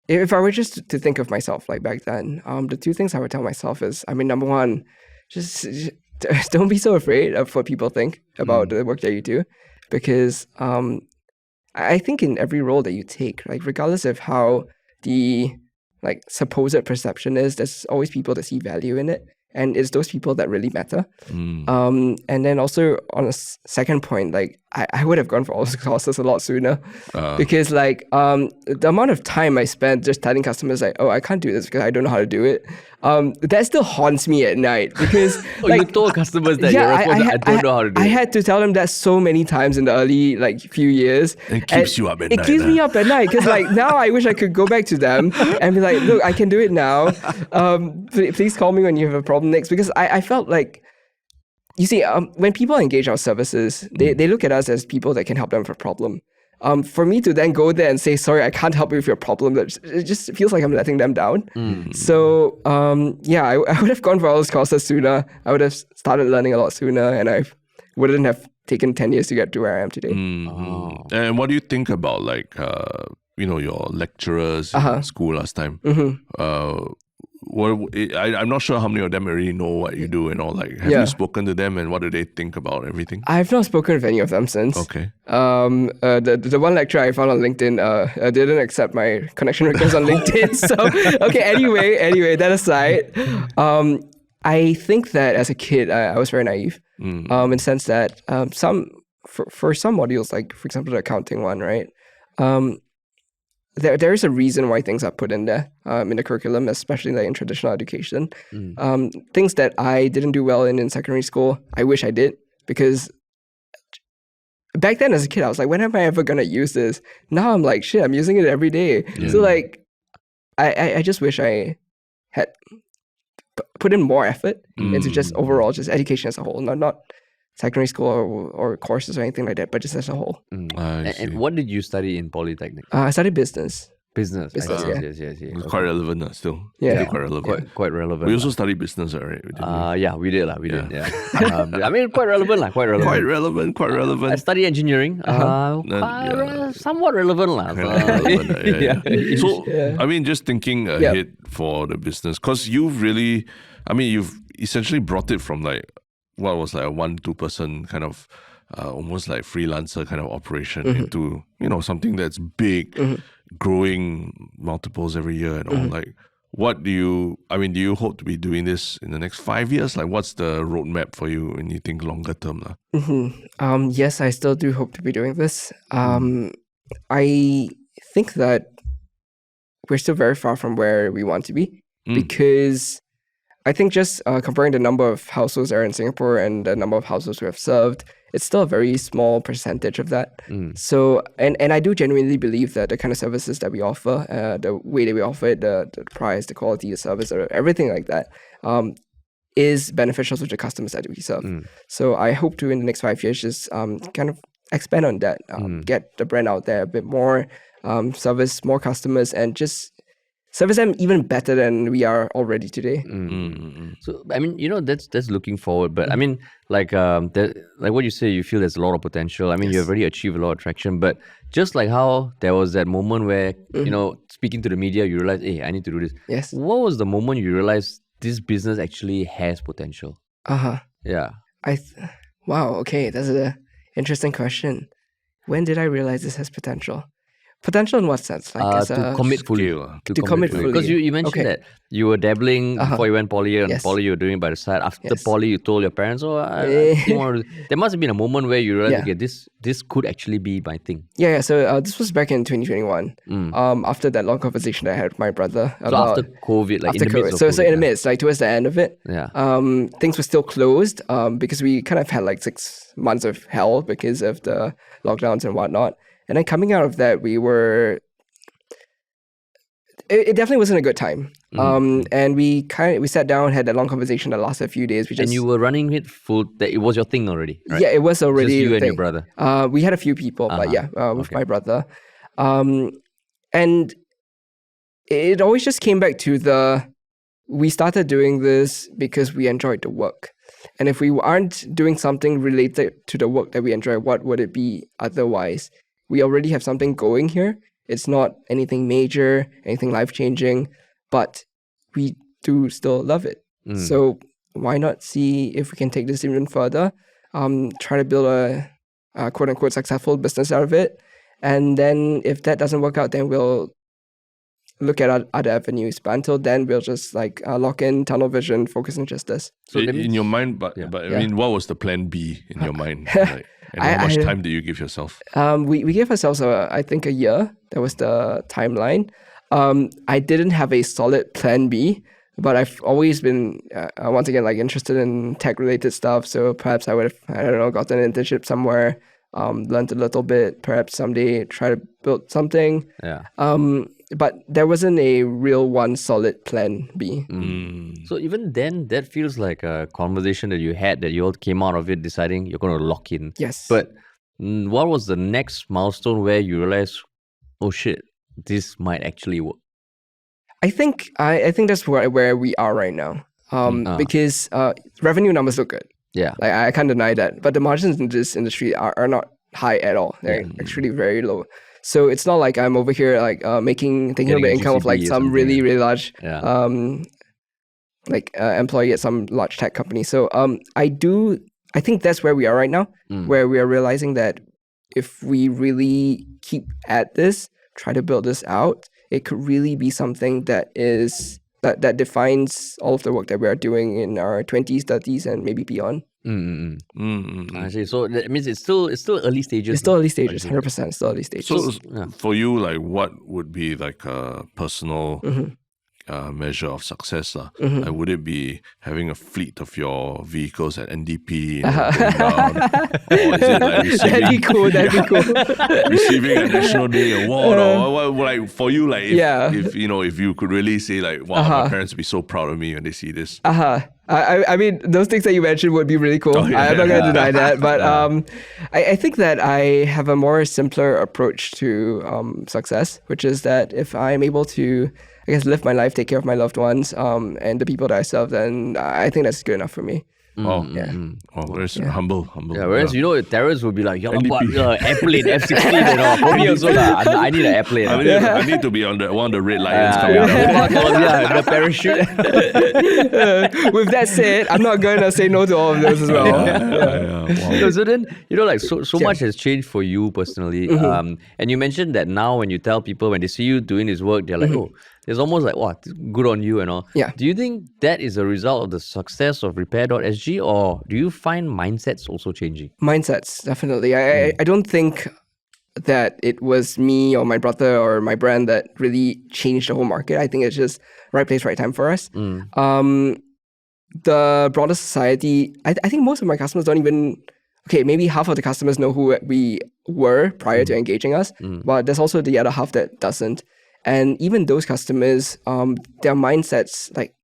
if I were just to think of myself like back then, the two things I would tell myself is, number one, just don't be so afraid of what people think about the work that you do, because I think in every role that you take, like regardless of how the supposed perception is, there's always people that see value in it, and it's those people that really matter. And then also on a second point, I would have gone for all those courses a lot sooner, because the amount of time I spent just telling customers oh, I can't do this because I don't know how to do it, that still haunts me at night, because you told customers that I don't know how to do it. I had to tell them that so many times in the early few years. It keeps you up at night. It keeps me up at night, because now I wish I could go back to them and be like, look, I can do it now. Please call me when you have a problem next, because I felt like, you see, when people engage our services, they look at us as people that can help them with a problem. For me to then go there and say, sorry, I can't help you with your problem, it just feels like I'm letting them down. So, I would have gone for all those courses sooner. I would have started learning a lot sooner, and I wouldn't have taken 10 years to get to where I am today. And what do you think about your lecturers in school last time? I'm not sure how many of them already know what you do and all. Like, have you spoken to them and what do they think about everything? I've not spoken with any of them since. Okay. The one lecturer I found on LinkedIn didn't accept my connection request on LinkedIn. So okay. Anyway, that aside, I think that as a kid I was very naive. In the sense that for some modules, like for example the accounting one, right? There is a reason why things are put in there in the curriculum, especially like in traditional education. Things that I didn't do well in secondary school, I wish I did, because back then as a kid I was like, when am I ever gonna use this? Now I'm like, shit, I'm using it every day. So like I just wish I had put in more effort into just overall just education as a whole, not secondary school or courses or anything like that, but just as a whole. And what did you study in Polytechnic? I studied business. Business. Yes. It's quite relevant still. Yeah. Quite relevant. Quite relevant. We also studied business, right? Yeah, we did. We did. I mean, quite relevant. Quite relevant. Quite relevant. I studied engineering. Somewhat relevant. So, I mean, just thinking ahead for the business, because you've essentially brought it from like, what was like a 1-2 person kind of almost like freelancer kind of operation into, something that's big, growing multiples every year and all. Like, what do you hope to be doing this in the next 5 years? Like, what's the roadmap for you when you think longer term? Yes, I still do hope to be doing this. I think that we're still very far from where we want to be, because I think just comparing the number of households that are in Singapore and the number of households we have served, it's still a very small percentage of that. So, and I do genuinely believe that the kind of services that we offer, the way that we offer it, the price, the quality, the service, everything like that, is beneficial to the customers that we serve. So I hope to, in the next 5 years, just kind of expand on that, get the brand out there a bit more, service more customers, and just service them even better than we are already today. So I mean, that's looking forward. But I mean, like what you say, you feel there's a lot of potential. I mean, you've already achieved a lot of traction. But just like how there was that moment where speaking to the media, you realize, hey, I need to do this. Yes. What was the moment you realized this business actually has potential? Yeah. Wow. Okay, that's an interesting question. When did I realize this has potential? Potential in what sense? Like to commit fully. To commit fully. Because you mentioned that you were dabbling before you went poly, and poly you were doing it by the side. After poly, you told your parents, I didn't want to. There must have been a moment where you realized, okay, this could actually be my thing. Yeah. So this was back in 2021. After that long conversation that I had with my brother. So after COVID, like after in the midst of COVID. So in the midst, like towards the end of it. Yeah. Things were still closed because we kind of had like 6 months of hell because of the lockdowns and whatnot. And then coming out of that, it definitely wasn't a good time. And we sat down, had a long conversation that lasted a few days. And you were running it full, it was your thing already, right? Yeah, it was already just you and your brother. We had a few people, but with my brother. And it always just came back to we started doing this because we enjoyed the work. And if we aren't doing something related to the work that we enjoy, what would it be otherwise? We already have something going here. It's not anything major, anything life-changing, but we do still love it. So why not see if we can take this even further, try to build a quote-unquote successful business out of it. And then if that doesn't work out, then we'll look at other avenues. But until then, we'll just lock in, tunnel vision, focus on just this. So in your mind, I mean, what was the plan B in your mind? And how much time did you give yourself? We gave ourselves, I think, a year. That was the timeline. I didn't have a solid plan B, but I've always been, once again, interested in tech-related stuff. So perhaps I would have, gotten an internship somewhere, learned a little bit, perhaps someday try to build something. Yeah. But there wasn't a real one solid plan B. So even then, that feels like a conversation that you had, that you all came out of it deciding you're going to lock in. Yes. But what was the next milestone where you realized, oh shit, this might actually work? I think that's where we are right now. Because revenue numbers look good. Yeah. I can't deny that. But the margins in this industry are not high at all. They're actually very low. So it's not like I'm over here taking home the income of some really, really large employee at some large tech company. So I think that's where we are right now, where we are realizing that if we really keep at this, try to build this out, it could really be something that defines all of the work that we are doing in our 20s, 30s, and maybe beyond. I see. So that means it's still early stages. It's still early stages, 100% still early stages. So for you, like, what would be like a personal measure of success? Would it be having a fleet of your vehicles at NDP going down? Or is it like that'd be cool. receiving a National Day award? Or like for you, like if you could really say like, wow, my parents would be so proud of me when they see this. I mean, those things that you mentioned would be really cool. I'm not going to deny that. But I think that I have a more simpler approach to success, which is that if I'm able to, I guess, live my life, take care of my loved ones, and the people that I serve, then I think that's good enough for me. Oh, whereas humble. Yeah, whereas Terence will be like, airplane, F-16 and all. For me also, I need an airplane. I need to be on one of the red lions coming out. The parachute. With that said, I'm not going to say no to all of those as well. Wow. So then, so much has changed for you personally. And you mentioned that now when you tell people, when they see you doing this work, they're like, it's almost like, what, good on you and all. Yeah. Do you think that is a result of the success of Repair.sg, or do you find mindsets also changing? Mindsets, definitely. I don't think that it was me or my brother or my brand that really changed the whole market. I think it's just right place, right time for us. The broader society, I think most of my customers don't even, maybe half of the customers know who we were prior to engaging us, but there's also the other half that doesn't. And even those customers, their mindsets, like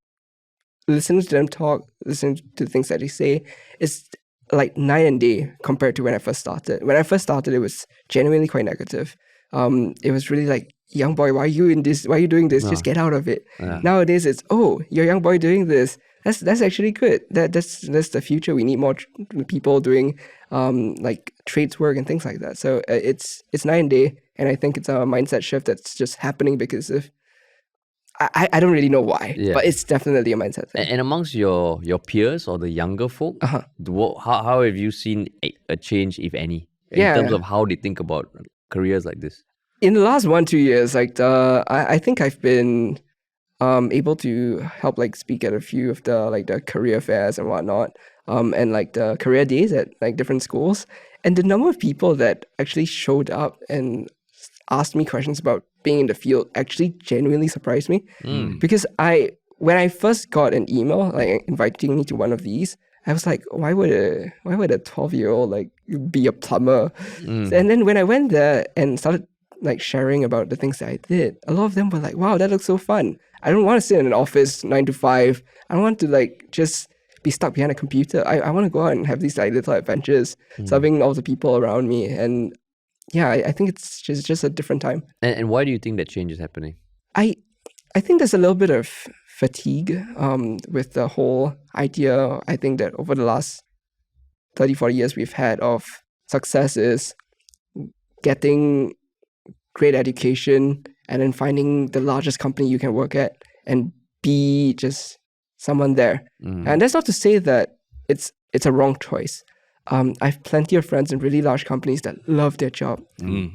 listening to them talk, listening to the things that they say, is like night and day compared to when I first started. When I first started, it was genuinely quite negative. It was really like, young boy, why are you in this? Why are you doing this? Just get out of it. Nowadays, it's, you're a young boy doing this. That's actually good. That's the future. We need more people doing like trades work and things like that. So it's night and day. And I think it's a mindset shift that's just happening because of, I don't really know why, but it's definitely a mindset thing. And amongst your peers or the younger folk, how have you seen a change, if any, in terms of how they think about careers like this? In the last 1-2 years, like I think I've been able to help like speak at a few of the career fairs and whatnot, and like the career days at like different schools. And the number of people that actually showed up and asked me questions about being in the field actually genuinely surprised me. Because when I first got an email like inviting me to one of these, I was like, why would a 12-year-old like be a plumber? And then when I went there and started like sharing about the things that I did, a lot of them were like, wow, that looks so fun. I don't want to sit in an office 9 to 5. I don't want to like just be stuck behind a computer. I want to go out and have these like little adventures, serving all the people around me. And yeah, I think it's just a different time. And why do you think that change is happening? I think there's a little bit of fatigue with the whole idea. I think that over the last 30, 40 years we've had of success is getting great education and then finding the largest company you can work at and be just someone there. And that's not to say that it's a wrong choice. I have plenty of friends in really large companies that love their job.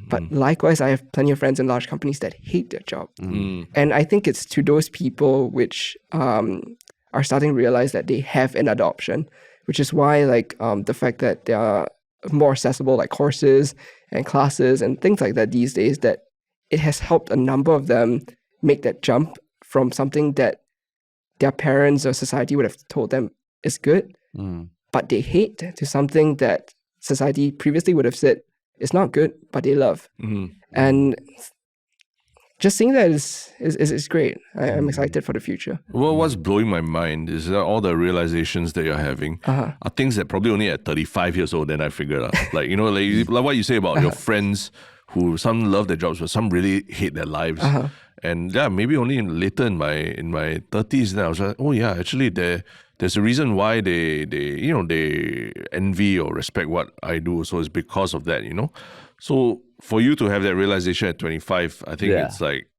But likewise, I have plenty of friends in large companies that hate their job. And I think it's to those people which are starting to realize that they have another option, which is why like the fact that there are more accessible like courses and classes and things like that these days, that it has helped a number of them make that jump from something that their parents or society would have told them is good, but they hate, to something that society previously would have said is not good, but they love. And just seeing that is great. I'm excited for the future. Well, what's blowing my mind is that all the realizations that you're having are things that probably only at 35 years old then I figured out. Like, you know, like what you say about your friends who some love their jobs, but some really hate their lives. And yeah, maybe only later in my 30s, then I was like, oh yeah, actually there's a reason why they envy or respect what I do. So it's because of that, you know. So for you to have that realization at 25, I think it's like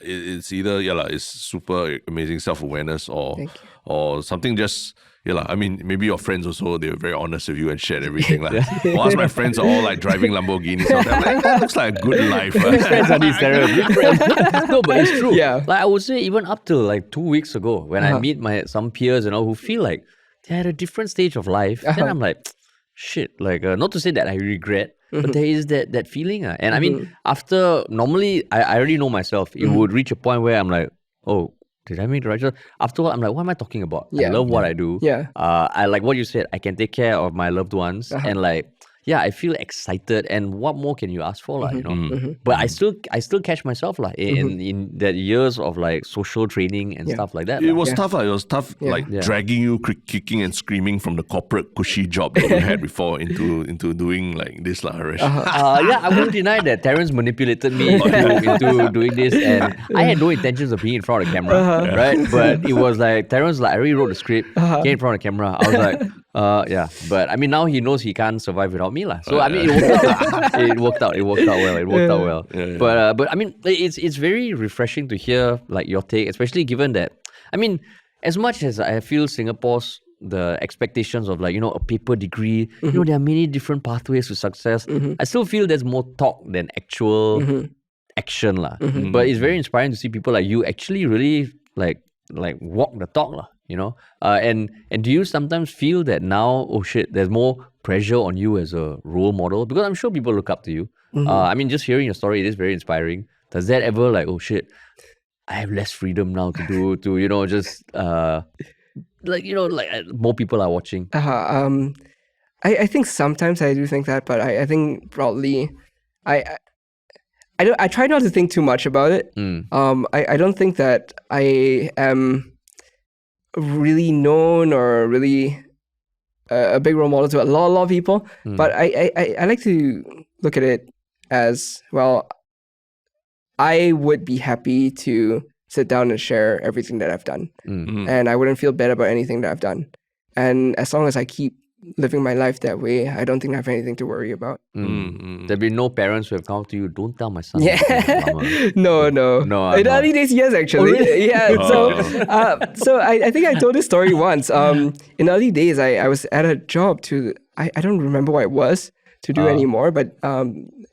it's either it's super amazing self-awareness or something just I mean, maybe your friends also, they were very honest with you and shared everything. Whilst my friends are all like driving Lamborghinis, so I'm like, that looks like a good life. Big friends are these big friends. No, but it's true. Yeah. Like I would say even up till like 2 weeks ago, when I meet some peers, who feel like they're at a different stage of life, then I'm like, shit, like not to say that I regret, but there is that feeling. And I mean, after, normally, I already know myself, it would reach a point where I'm like, oh, did I make the right choice? Afterward, I'm like, what am I talking about? I love what I do. Yeah. I like what you said. I can take care of my loved ones. And like, I feel excited. And what more can you ask for? But I still catch myself in that years of like social training and stuff like that. It was tough. It was tough dragging you kicking and screaming from the corporate cushy job that you had before into doing like this, Harish. I won't deny that Terence manipulated me into doing this, and I had no intentions of being in front of the camera, right? But it was like Terence, like I already wrote the script, came in front of the camera. I was like, but I mean now he knows he can't survive without me, lah. So I mean it worked out well. But I mean it's very refreshing to hear like your take, especially given that I mean as much as I feel Singapore's the expectations of like a paper degree, there are many different pathways to success. I still feel there's more talk than actual action, lah. But it's very inspiring to see people like you actually really like walk the talk, lah. And do you sometimes feel that now, oh shit, there's more pressure on you as a role model? Because I'm sure people look up to you. I mean, just hearing your story, it is very inspiring. Does that ever like, oh shit, I have less freedom now to just more people are watching? I think sometimes I do think that, but I think broadly, I try not to think too much about it. I don't think that I am really known or really a big role model to a lot of people, but I like to look at it as, well, I would be happy to sit down and share everything that I've done, and I wouldn't feel bad about anything that I've done, and as long as I keep living my life that way, I don't think I have anything to worry about. There'll be no parents who have come to you, don't tell my son. No. In the early days, yes, actually. Oh, really? Yeah. So I think I told this story once. In the early days, I was at a job I don't remember what it was to do anymore, but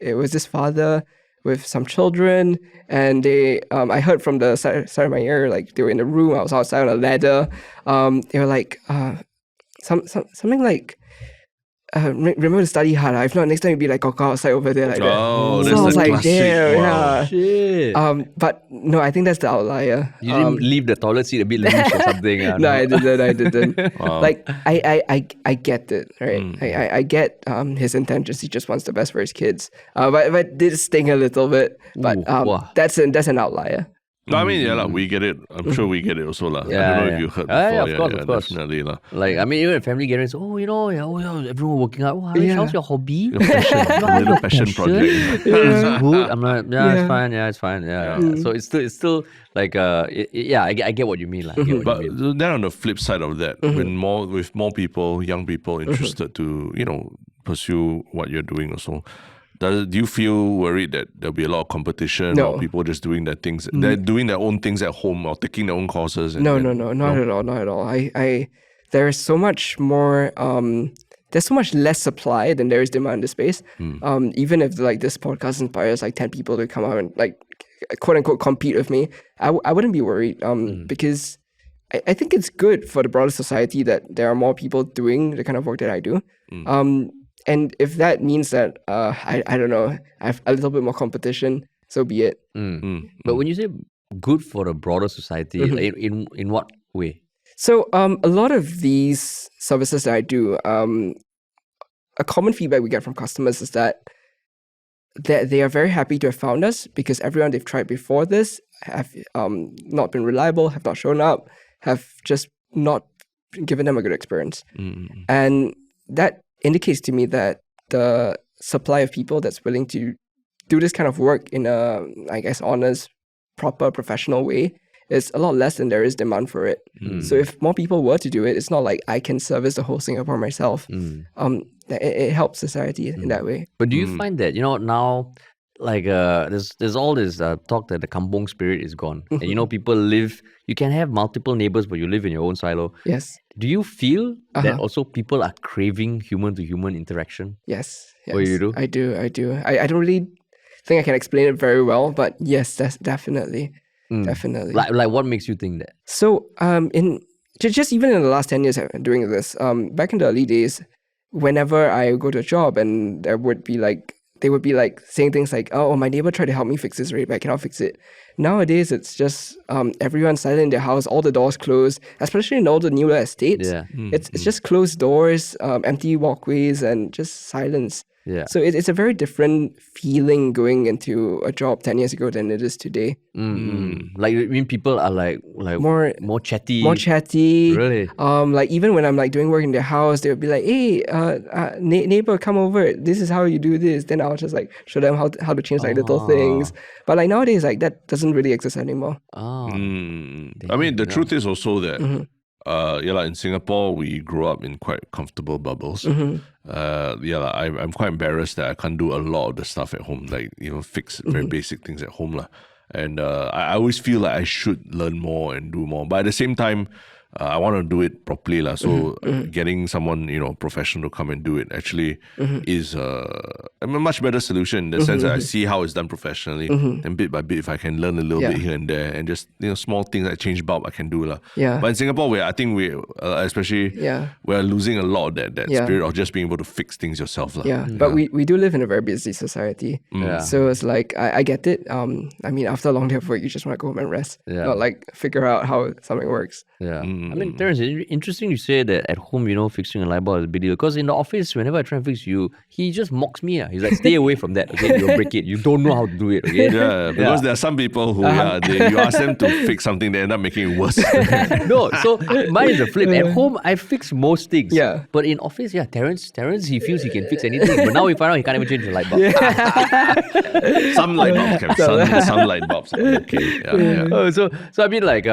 it was this father with some children, and they I heard from the side of my ear, like they were in the room, I was outside on a ladder. They were like something like, remember to study hard. If not, next time you'll be like 𝗏𝗏 outside over there like that. Oh, so that's I was like, classic. damn, Wow. Shit. But no, I think that's the outlier. You didn't leave the toilet seat a bit loose or something? No, I didn't. Wow. Like I get it, right? I get his intentions. He just wants the best for his kids. But it did sting a little bit. But that's an outlier. No, I mean, we get it. I'm sure we get it also. I don't know if you heard before. Of course. Definitely. Like, I mean, even at family gatherings, everyone working out. Oh, how's your hobby? Your little passion project. It's good. I'm like, it's fine. So it's still like, I get what you mean. But then on the flip side of that, when with more people, young people interested to, pursue what you're doing also, do you feel worried that there'll be a lot of competition or people just doing their things, they're doing their own things at home or taking their own courses? No, not at all. There's so much more, there's so much less supply than there is demand in the space. Even if like this podcast inspires like 10 people to come out and like quote unquote compete with me, I wouldn't be worried because I think it's good for the broader society that there are more people doing the kind of work that I do. And if that means that, I don't know, I have a little bit more competition, so be it. But when you say good for the broader society, like in what way? So a lot of these services that I do, a common feedback we get from customers is that they are very happy to have found us because everyone they've tried before this have not been reliable, have not shown up, have just not given them a good experience. And that indicates to me that the supply of people that's willing to do this kind of work in a, I guess, honest, proper, professional way is a lot less than there is demand for it. So if more people were to do it, it's not like I can service the whole Singapore myself. It helps society in that way. But do you find that, now, like there's all this talk that the kampong spirit is gone, and you know, people live. You can have multiple neighbors, but you live in your own silo. Yes. Do you feel that also people are craving human to human interaction? Yes. What you do? I do. I don't really think I can explain it very well, but yes, that's definitely. Like what makes you think that? So in just even in the last 10 years doing this, back in the early days, whenever I go to a job and they would be like saying things like, oh, my neighbor tried to help me fix this, right, but I cannot fix it. Nowadays, it's just everyone's silent in their house, all the doors closed, especially in all the newer estates. Yeah. It's just closed doors, empty walkways, and just silence. Yeah. So it's a very different feeling going into a job 10 years ago than it is today. Like, I mean, people are like more chatty. More chatty. Really? Like even when I'm like doing work in their house, they would be like, hey, neighbor, come over. This is how you do this. Then I'll just like show them how to change like little things. But like nowadays, like that doesn't really exist anymore. I mean, the truth is also that in Singapore, we grew up in quite comfortable bubbles. I'm quite embarrassed that I can't do a lot of the stuff at home, like, you know, fix very basic things at home. And I always feel like I should learn more and do more. But at the same time, I want to do it properly. So getting someone, you know, professional to come and do it actually is a much better solution in the sense that I see how it's done professionally. And bit by bit, if I can learn a little bit here and there and just, you know, small things like change bulb, I can do. But in Singapore, we're losing a lot of that spirit of just being able to fix things yourself. But we do live in a very busy society. So it's like, I get it. I mean, after a long day of work, you just want to go home and rest. Not like figure out how something works. I mean, Terence, it's interesting you say that at home, you know, fixing a light bulb is a big deal. Because in the office, whenever I try and fix you, he just mocks me. He's like, stay away from that, okay? You'll break it. You don't know how to do it, okay? Because there are some people who, you ask them to fix something, they end up making it worse. No, so mine is a flip. At home, I fix most things. Yeah. But in office, Terence, he feels he can fix anything. But now we find out he can't even change the light bulb. Some light bulbs can. Some light bulbs are okay. So I mean, like,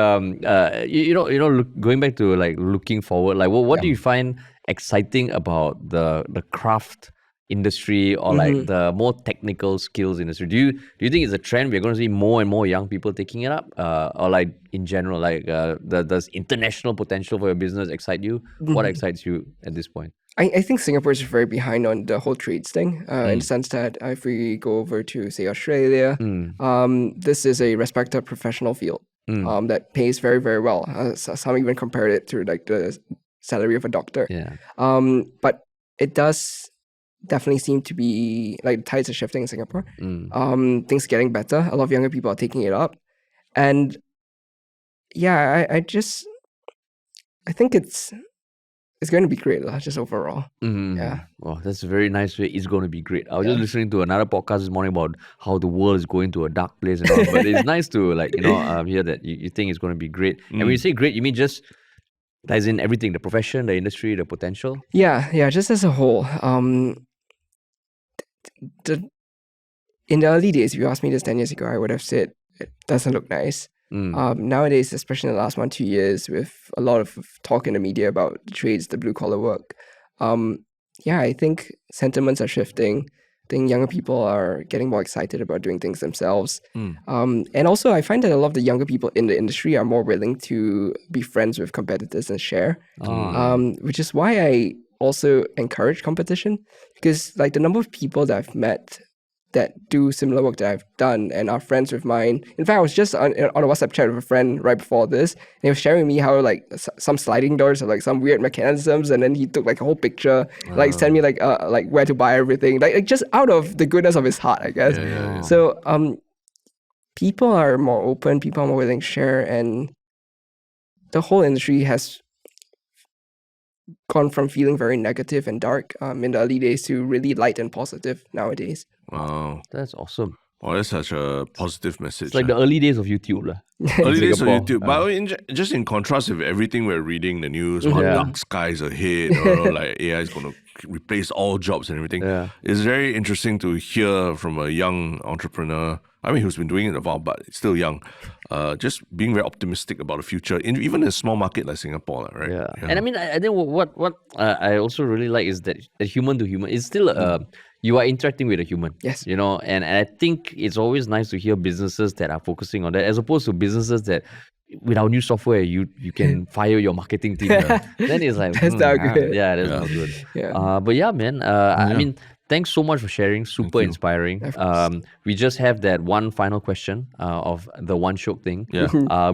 going back to like looking forward, like what do you find exciting about the craft industry or like the more technical skills industry? Do you think it's a trend we're going to see more and more young people taking it up, or like in general, like does international potential for your business excite you? What excites you at this point? I think Singapore is very behind on the whole trades thing, in the sense that if we go over to, say, Australia, this is a respected professional field that pays very, very well. Some even compared it to like the salary of a doctor. But it does definitely seem to be like the tides are shifting in Singapore. Things are getting better. A lot of younger people are taking it up. And I think it's going to be great, just overall. Well, that's a very nice way. It's going to be great. I was just listening to another podcast this morning about how the world is going to a dark place and all. But it's nice to hear that you think it's going to be great. And when you say great, you mean just as in everything, the profession, the industry, the potential? Yeah, just as a whole. In the early days, if you asked me this 10 years ago, I would have said it doesn't look nice. Nowadays, especially in the last 1-2 years, with a lot of talk in the media about the trades, the blue collar work, I think sentiments are shifting. I think younger people are getting more excited about doing things themselves. And also, I find that a lot of the younger people in the industry are more willing to be friends with competitors and share, which is why I also encourage competition, because like the number of people that I've met that do similar work that I've done and are friends with mine. In fact, I was just on a WhatsApp chat with a friend right before this, and he was sharing with me how like some sliding doors are like some weird mechanisms, and then he took like a whole picture, like sent me like where to buy everything, like just out of the goodness of his heart, I guess. So people are more open, people are more willing to share, and the whole industry has gone from feeling very negative and dark in the early days to really light and positive nowadays. Wow. That's awesome. Wow, that's such a positive message. It's like the early days of YouTube. Early days of YouTube. But just in contrast with everything we're reading, the news, dark skies ahead, or like AI is going to replace all jobs and everything. It's very interesting to hear from a young entrepreneur, I mean, he's been doing it a while, but still young. Just being very optimistic about the future, even in a small market like Singapore, right? Yeah. And I mean, I think what I also really like is that human to human is still you are interacting with a human. Yes. You know, and I think it's always nice to hear businesses that are focusing on that, as opposed to businesses that with our new software you can fire your marketing team. Then it's like that's not good. Yeah, that's not good. Yeah. But yeah, man. I mean, thanks so much for sharing. Super inspiring. We just have that one final question of the One Shiok Thing,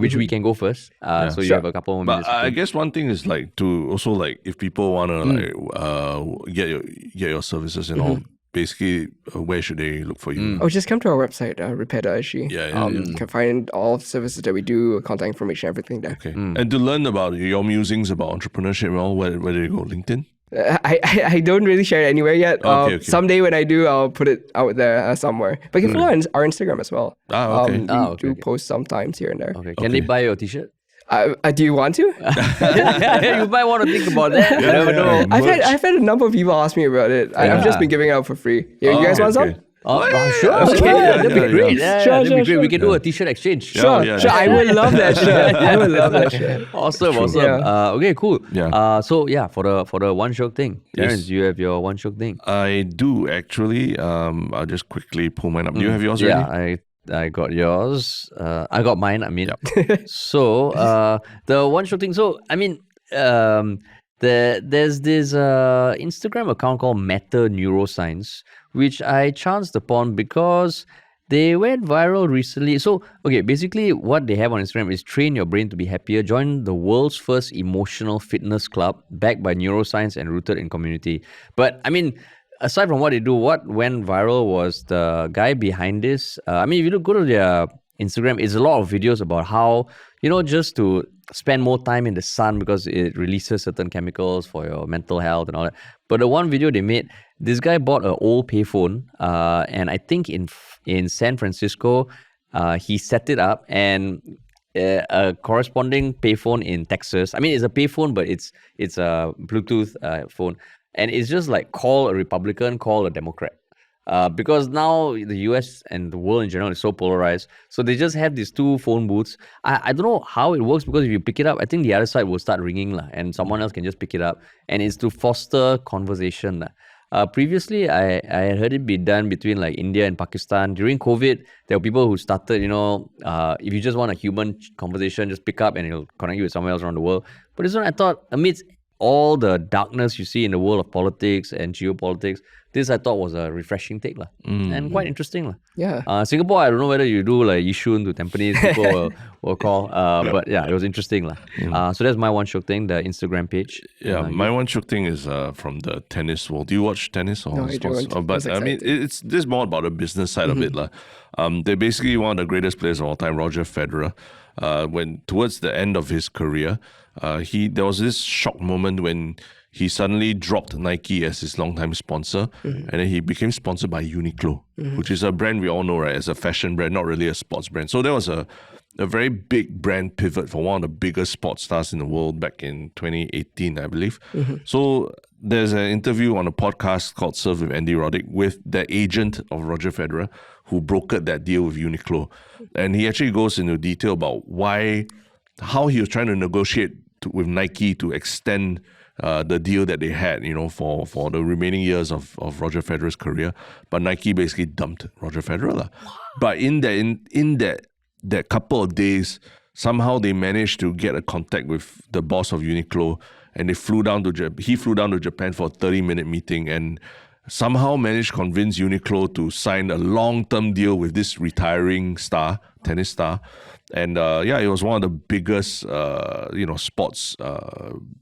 which we can go first. So you have a couple more minutes. But I guess one thing is like to also like if people want to like get your services and all, basically where should they look for you? Oh, just come to our website, Repair.sg. You can find all the services that we do, contact information, everything there. Okay. And to learn about your musings about entrepreneurship and all, where do you go? LinkedIn? I don't really share it anywhere yet. Okay. Someday when I do, I'll put it out there somewhere. But you can follow our Instagram as well. We do post sometimes here and there. Okay. Can they buy your t-shirt? Do you want to? You might want to think about that. You never know. I've had a number of people ask me about it. I've just been giving it out for free. You guys want some? Sure. Okay. That'd be great. That'd be great. We can do a t-shirt exchange. Sure. I would love that shirt. I would love that shirt. Awesome. Okay, cool. So for the One Shiok Thing, Terence, you have your One Shiok Thing. I do actually. I'll just quickly pull mine up. Do you have yours ready? Yeah, I got yours. I got mine. I mean, so the One Shiok Thing. So I mean, there's this Instagram account called Meta Neuroscience, which I chanced upon because they went viral recently. So, okay, basically what they have on Instagram is train your brain to be happier. Join the world's first emotional fitness club backed by neuroscience and rooted in community. But I mean, aside from what they do, what went viral was the guy behind this. I mean, if you go to their Instagram, it's a lot of videos about how, just to spend more time in the sun because it releases certain chemicals for your mental health and all that. But the one video they made, this guy bought an old payphone, and I think in San Francisco, he set it up, and a corresponding payphone in Texas. I mean, it's a payphone, but it's a Bluetooth phone, and it's just like call a Republican, call a Democrat. Because now the US and the world in general is so polarized. So they just have these two phone booths. I don't know how it works, because if you pick it up, I think the other side will start ringing and someone else can just pick it up. And it's to foster conversation. Previously, I had heard it be done between like India and Pakistan. During COVID, there were people who started, if you just want a human conversation, just pick up and it'll connect you with someone else around the world. But this one, I thought, amidst all the darkness you see in the world of politics and geopolitics, this I thought was a refreshing take and quite interesting. Yeah. Singapore, I don't know whether you do like Yishun to Tampines, people will call. But yeah, it was interesting. So that's my One Shiok Thing, the Instagram page. Yeah, my One Shiok Thing is from the tennis world. Do you watch tennis? Or no, I don't. But I mean, this more about the business side of it. They're basically one of the greatest players of all time, Roger Federer. When towards the end of his career, there was this shock moment when he suddenly dropped Nike as his longtime sponsor, and then he became sponsored by Uniqlo, which is a brand we all know, right? As a fashion brand, not really a sports brand. So there was a very big brand pivot for one of the biggest sports stars in the world back in 2018, I believe. So there's an interview on a podcast called Serve with Andy Roddick with the agent of Roger Federer who brokered that deal with Uniqlo. And he actually goes into detail about how he was trying to negotiate with Nike to extend the deal that they had, for the remaining years of Roger Federer's career. But Nike basically dumped Roger Federer. But in that couple of days, somehow they managed to get a contact with the boss of Uniqlo, and he flew down to Japan for a 30-minute meeting and somehow managed to convince Uniqlo to sign a long-term deal with this retiring tennis star. And it was one of the biggest, sports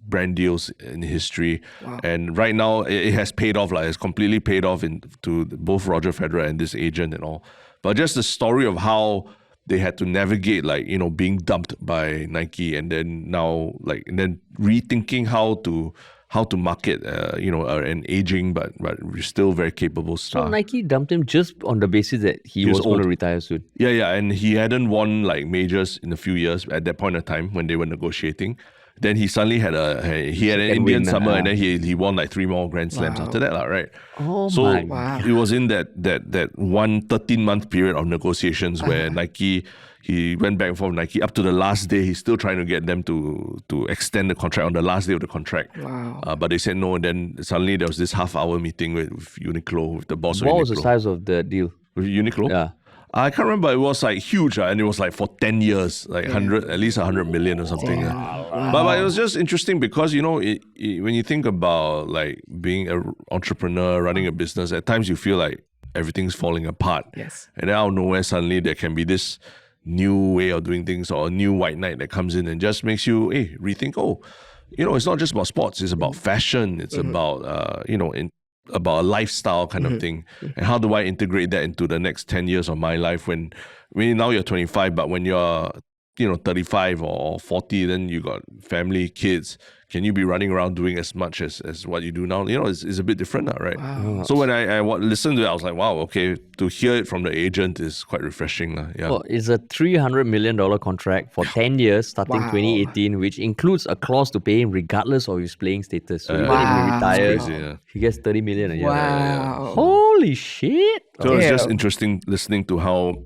brand deals in history. Wow. And right now, it has paid off. It's completely paid off to both Roger Federer and this agent and all. But just the story of how they had to navigate, being dumped by Nike, and then now, and then rethinking how to market, an aging but still very capable star. So Nike dumped him just on the basis that he was going to retire soon. Yeah, and he hadn't won majors in a few years at that point of time when they were negotiating. then he suddenly had an Indian summer, and then he won like 3 more Grand Slams after that, right? It was in that 13-month period of negotiations where Nike, he went back and forth with Nike up to the last day. He's still trying to get them to extend the contract on the last day of the contract. But they said no, and then suddenly there was this half-hour meeting with Uniqlo, with the boss of Uniqlo. What was the size of the deal? With Uniqlo? Yeah. I can't remember. It was like huge, and it was like for 10 years, like at least 100 million or something. But it was just interesting because, you know, when you think about like being an entrepreneur, running a business, at times you feel like everything's falling apart. Yes. And then out of nowhere, suddenly there can be this new way of doing things or a new white knight that comes in and just makes you rethink, you know, it's not just about sports, it's about fashion, it's about, you know, about a lifestyle kind of thing. And how do I integrate that into the next 10 years of my life when now you're 25, but when you're, you know, 35 or 40, then you got family, kids. Can you be running around doing as much as what you do now? You know, it's a bit different now, right? Wow. So when I listened to it, I was like, wow, okay, to hear it from the agent is quite refreshing. Yeah. Well, it's a $300 million contract for 10 years starting 2018, which includes a clause to pay him regardless of his playing status. So even if he retires, he gets $30 million a year. Wow. Holy shit. So it's just interesting listening to how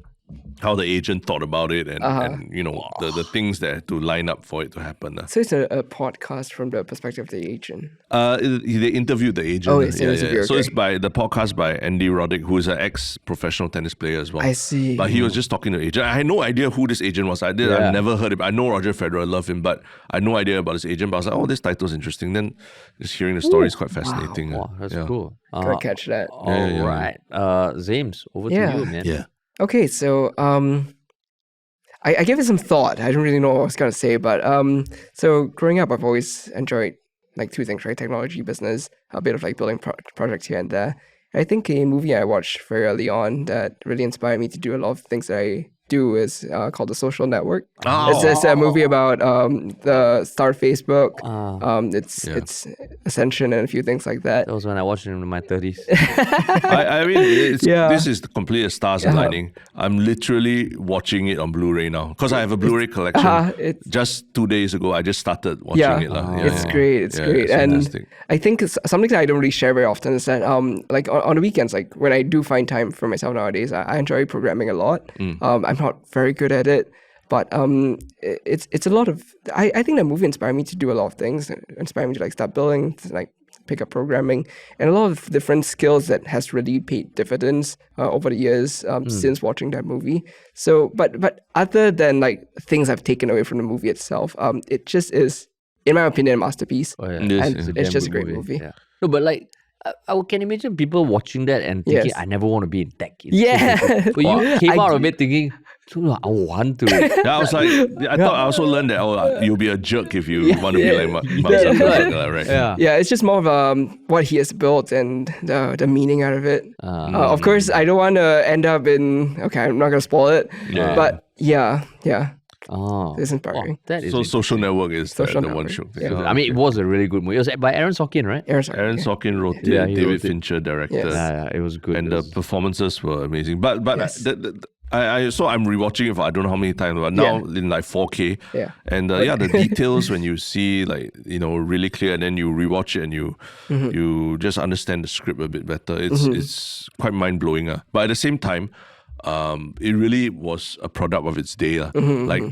the agent thought about it and you know, the things that had to line up for it to happen. So it's a podcast from the perspective of the agent. They interviewed the agent. Oh, it's an interview. Okay. So it's by the podcast by Andy Roddick, who is an ex-professional tennis player as well. I see. But he was just talking to the agent. I had no idea who this agent was. I've never heard of him. I know Roger Federer, I love him, but I had no idea about this agent. But I was like, oh, this title's interesting. Then just hearing the story is quite fascinating. Wow, that's cool. Gotta catch that. All right. James, over to you, man. Yeah. Okay, so I gave it some thought. I don't really know what I was gonna say, but so growing up, I've always enjoyed like 2 things, right? Technology, business, a bit of like building projects here and there. I think a movie I watched very early on that really inspired me to do a lot of things that I do is called The Social Network. It's a movie about the start of Facebook. Its ascension and a few things like that. That was when I watched it in my 30s. I mean, this is completely a stars aligning. I'm literally watching it on Blu-ray now because I have a Bluray collection. Just 2 days ago, I just started watching it. It's great. It's great. And I think it's something that I don't really share very often is that like on the weekends, like when I do find time for myself nowadays, I enjoy programming a lot. I'm not very good at it, but it's a lot of. I think that movie inspired me to do a lot of things. It inspired me to like start building, to like pick up programming, and a lot of different skills that has really paid dividends over the years since watching that movie. So, but other than like things I've taken away from the movie itself, it just is, in my opinion, a masterpiece. And it's just a great movie. Yeah. No, but like. I can imagine people watching that and thinking, I never want to be in tech. But you came out of it thinking, I want to. I was like, I thought I also learned that you'll be a jerk if you want to be like Mark Zuckerberg, right? Yeah, it's just more of what he has built and the meaning out of it. Of course, I don't want to end up in, I'm not going to spoil it, but yeah. It's inspiring. So Social Network is the One Shiok Thing. I mean, it was a really good movie. It was by Aaron Sorkin, right? Aaron Sorkin wrote it. David Fincher directed. Yeah, it was good. And the performances were amazing. But I'm rewatching it for I don't know how many times, but now in like 4K. And the details when you see like, you know, really clear, and then you rewatch it and you just understand the script a bit better. It's quite mind blowing. But at the same time, it really was a product of its day. Like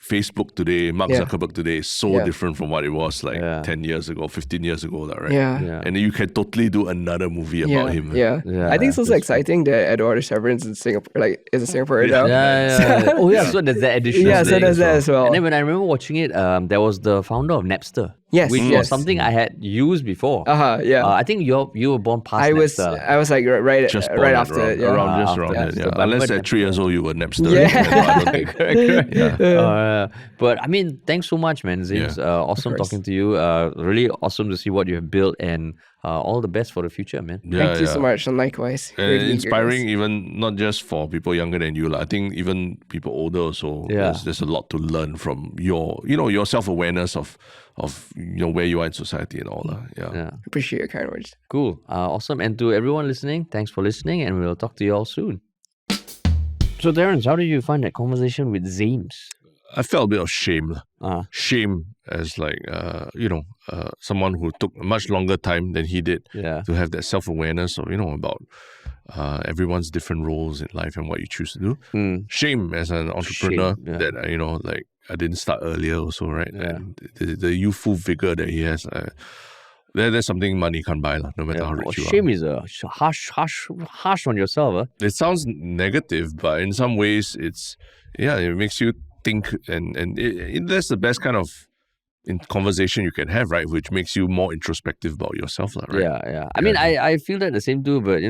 Facebook today, Mark Zuckerberg today is so different from what it was like 10 years ago, 15 years ago, right? And you can totally do another movie about him. I think it's also exciting that 𝘐𝙗 is in Singapore, like is a Singaporean now. So there's that addition. So there's that as well. And then when I remember watching it, there was the founder of Napster. Which was something I had used before. I think you were born past Napster. I was like right after it. Around it. Unless at 3 years old you were Napster. Correct. But I mean, thanks so much, man, James. Awesome talking to you. Really awesome to see what you have built, and all the best for the future, man. Thank you so much, and likewise. Inspiring, even not just for people younger than you. I think even people older also. There's a lot to learn from your self-awareness of where you are in society and all that. Appreciate your kind words. Cool. Awesome. And to everyone listening, thanks for listening, and we'll talk to you all soon. So Terence, how did you find that conversation with James? I felt a bit of shame. Shame as like, someone who took a much longer time than he did to have that self-awareness of, about everyone's different roles in life and what you choose to do. Shame as an entrepreneur that, I didn't start earlier also, right? Yeah. And the youthful vigor that he has, there's something money can't buy, no matter how rich you are. Shame is a harsh on yourself. It sounds negative, but in some ways it makes you think, and that's the best kind of conversation you can have, right? Which makes you more introspective about yourself, right? Yeah. I mean, I feel that the same too, but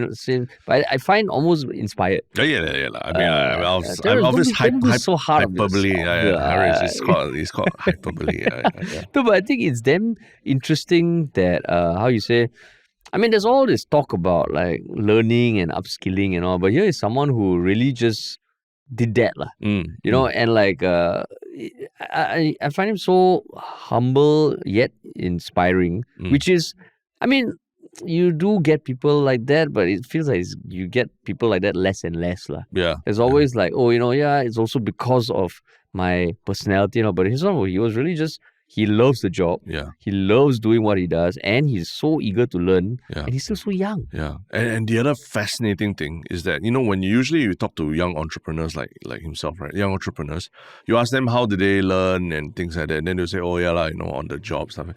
But I find almost inspired. Yeah. I mean, I'm obviously hyperbole. It's called hyperbole. No, but I think it's damn interesting that how you say. I mean, there's all this talk about like learning and upskilling and all, but here is someone who really just did that, and like I find him so humble yet inspiring, which is, I mean, you do get people like that, but it feels like you get people like that less and less. Yeah. There's always like, it's also because of my personality, but he was really just, he loves the job. Yeah. He loves doing what he does, and he's so eager to learn. Yeah. And he's still so young. Yeah. And the other fascinating thing is that, when you talk to young entrepreneurs like himself, right? Young entrepreneurs, you ask them how did they learn and things like that. And then they'll say, on the job stuff.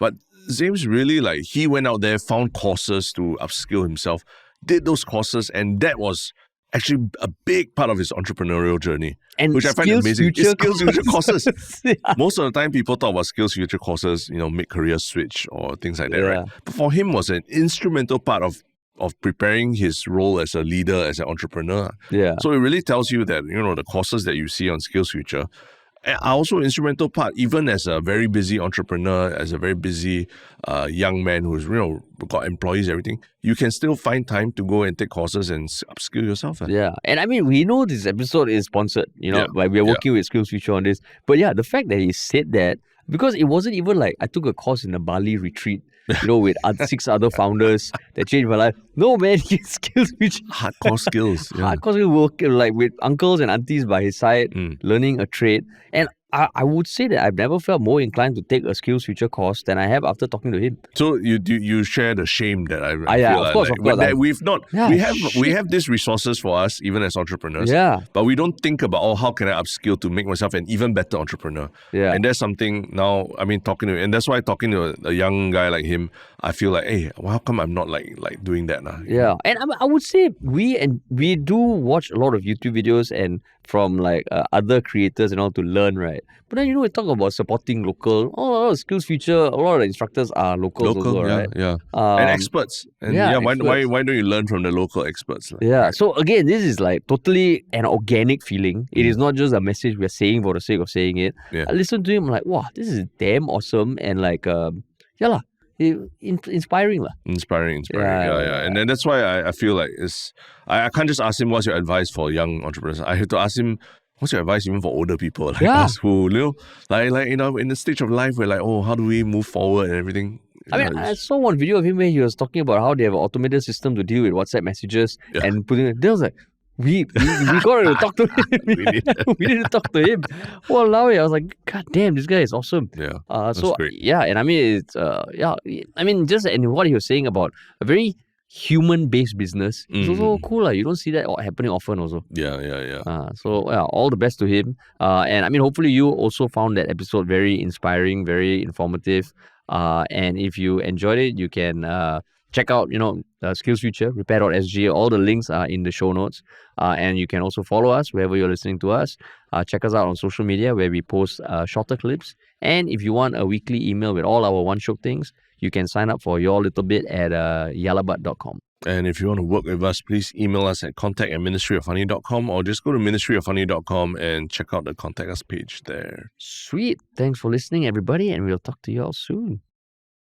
But James really, he went out there, found courses to upskill himself, did those courses, and that was actually a big part of his entrepreneurial journey, and which I find amazing. It's skills future courses. Yeah. Most of the time, people talk about skills future courses, mid-career switch or things like that, right? But for him, was an instrumental part of preparing his role as a leader, as an entrepreneur. Yeah. So it really tells you that the courses that you see on Skills Future are also an instrumental part, even as a very busy entrepreneur, as a very busy young man who's got employees, everything. You can still find time to go and take courses and upskill yourself. Yeah, and I mean, we know this episode is sponsored, like we're working with Skills Future on this. But the fact that he said that, because it wasn't even like I took a course in a Bali retreat, with 6 other founders that changed my life. No, man, his Skills Future. Hardcore skills. Yeah. Hardcore skills, work like with uncles and aunties by his side, learning a trade. And I would say that I've never felt more inclined to take a Skills Future course than I have after talking to him. So you share the shame that I feel of course. That we've not. We have these resources for us even as entrepreneurs. Yeah. But we don't think about how can I upskill to make myself an even better entrepreneur. Yeah. And that's something now. I mean, and that's why talking to a young guy like him, I feel like, hey, how come I'm not like doing that now? Yeah. And I would say we do watch a lot of YouTube videos and from like other creators and all to learn, right? But then we talk about supporting local. Oh, Skills Future, a lot of the instructors are locals also, right? Yeah. And experts. And experts. Why don't you learn from the local experts? Yeah. So again, this is like totally an organic feeling. It is not just a message we're saying for the sake of saying it. Yeah. I listen to him, I'm like, wow, this is damn awesome, and like inspiring. Inspiring. Yeah. And then that's why I feel like I can't just ask him what's your advice for young entrepreneurs. I have to ask him what's your advice even for older people like us who in the stage of life where how do we move forward and everything. I saw one video of him where he was talking about how they have an automated system to deal with WhatsApp messages and putting it. There was like, we got to talk to him. we need to talk to him. Walao, I was like, God damn, this guy is awesome. Yeah. That's great. Yeah, and I mean it's and what he was saying about a very human-based business. It's also cool. You don't see that happening often also. Yeah. So all the best to him. And I mean, hopefully you also found that episode very inspiring, very informative. And if you enjoyed it, you can check out, Skills Future, Repair.sg. All the links are in the show notes. And you can also follow us wherever you're listening to us. Check us out on social media where we post shorter clips. And if you want a weekly email with all our One Shiok Things, you can sign up for your little bit at 𝙎𝙗𝙬𝙞.com. And if you want to work with us, please email us at contact@ministryofhoney.com or just go to ministryofhoney.com and check out the contact us page there. Sweet. Thanks for listening, everybody, and we'll talk to you all soon.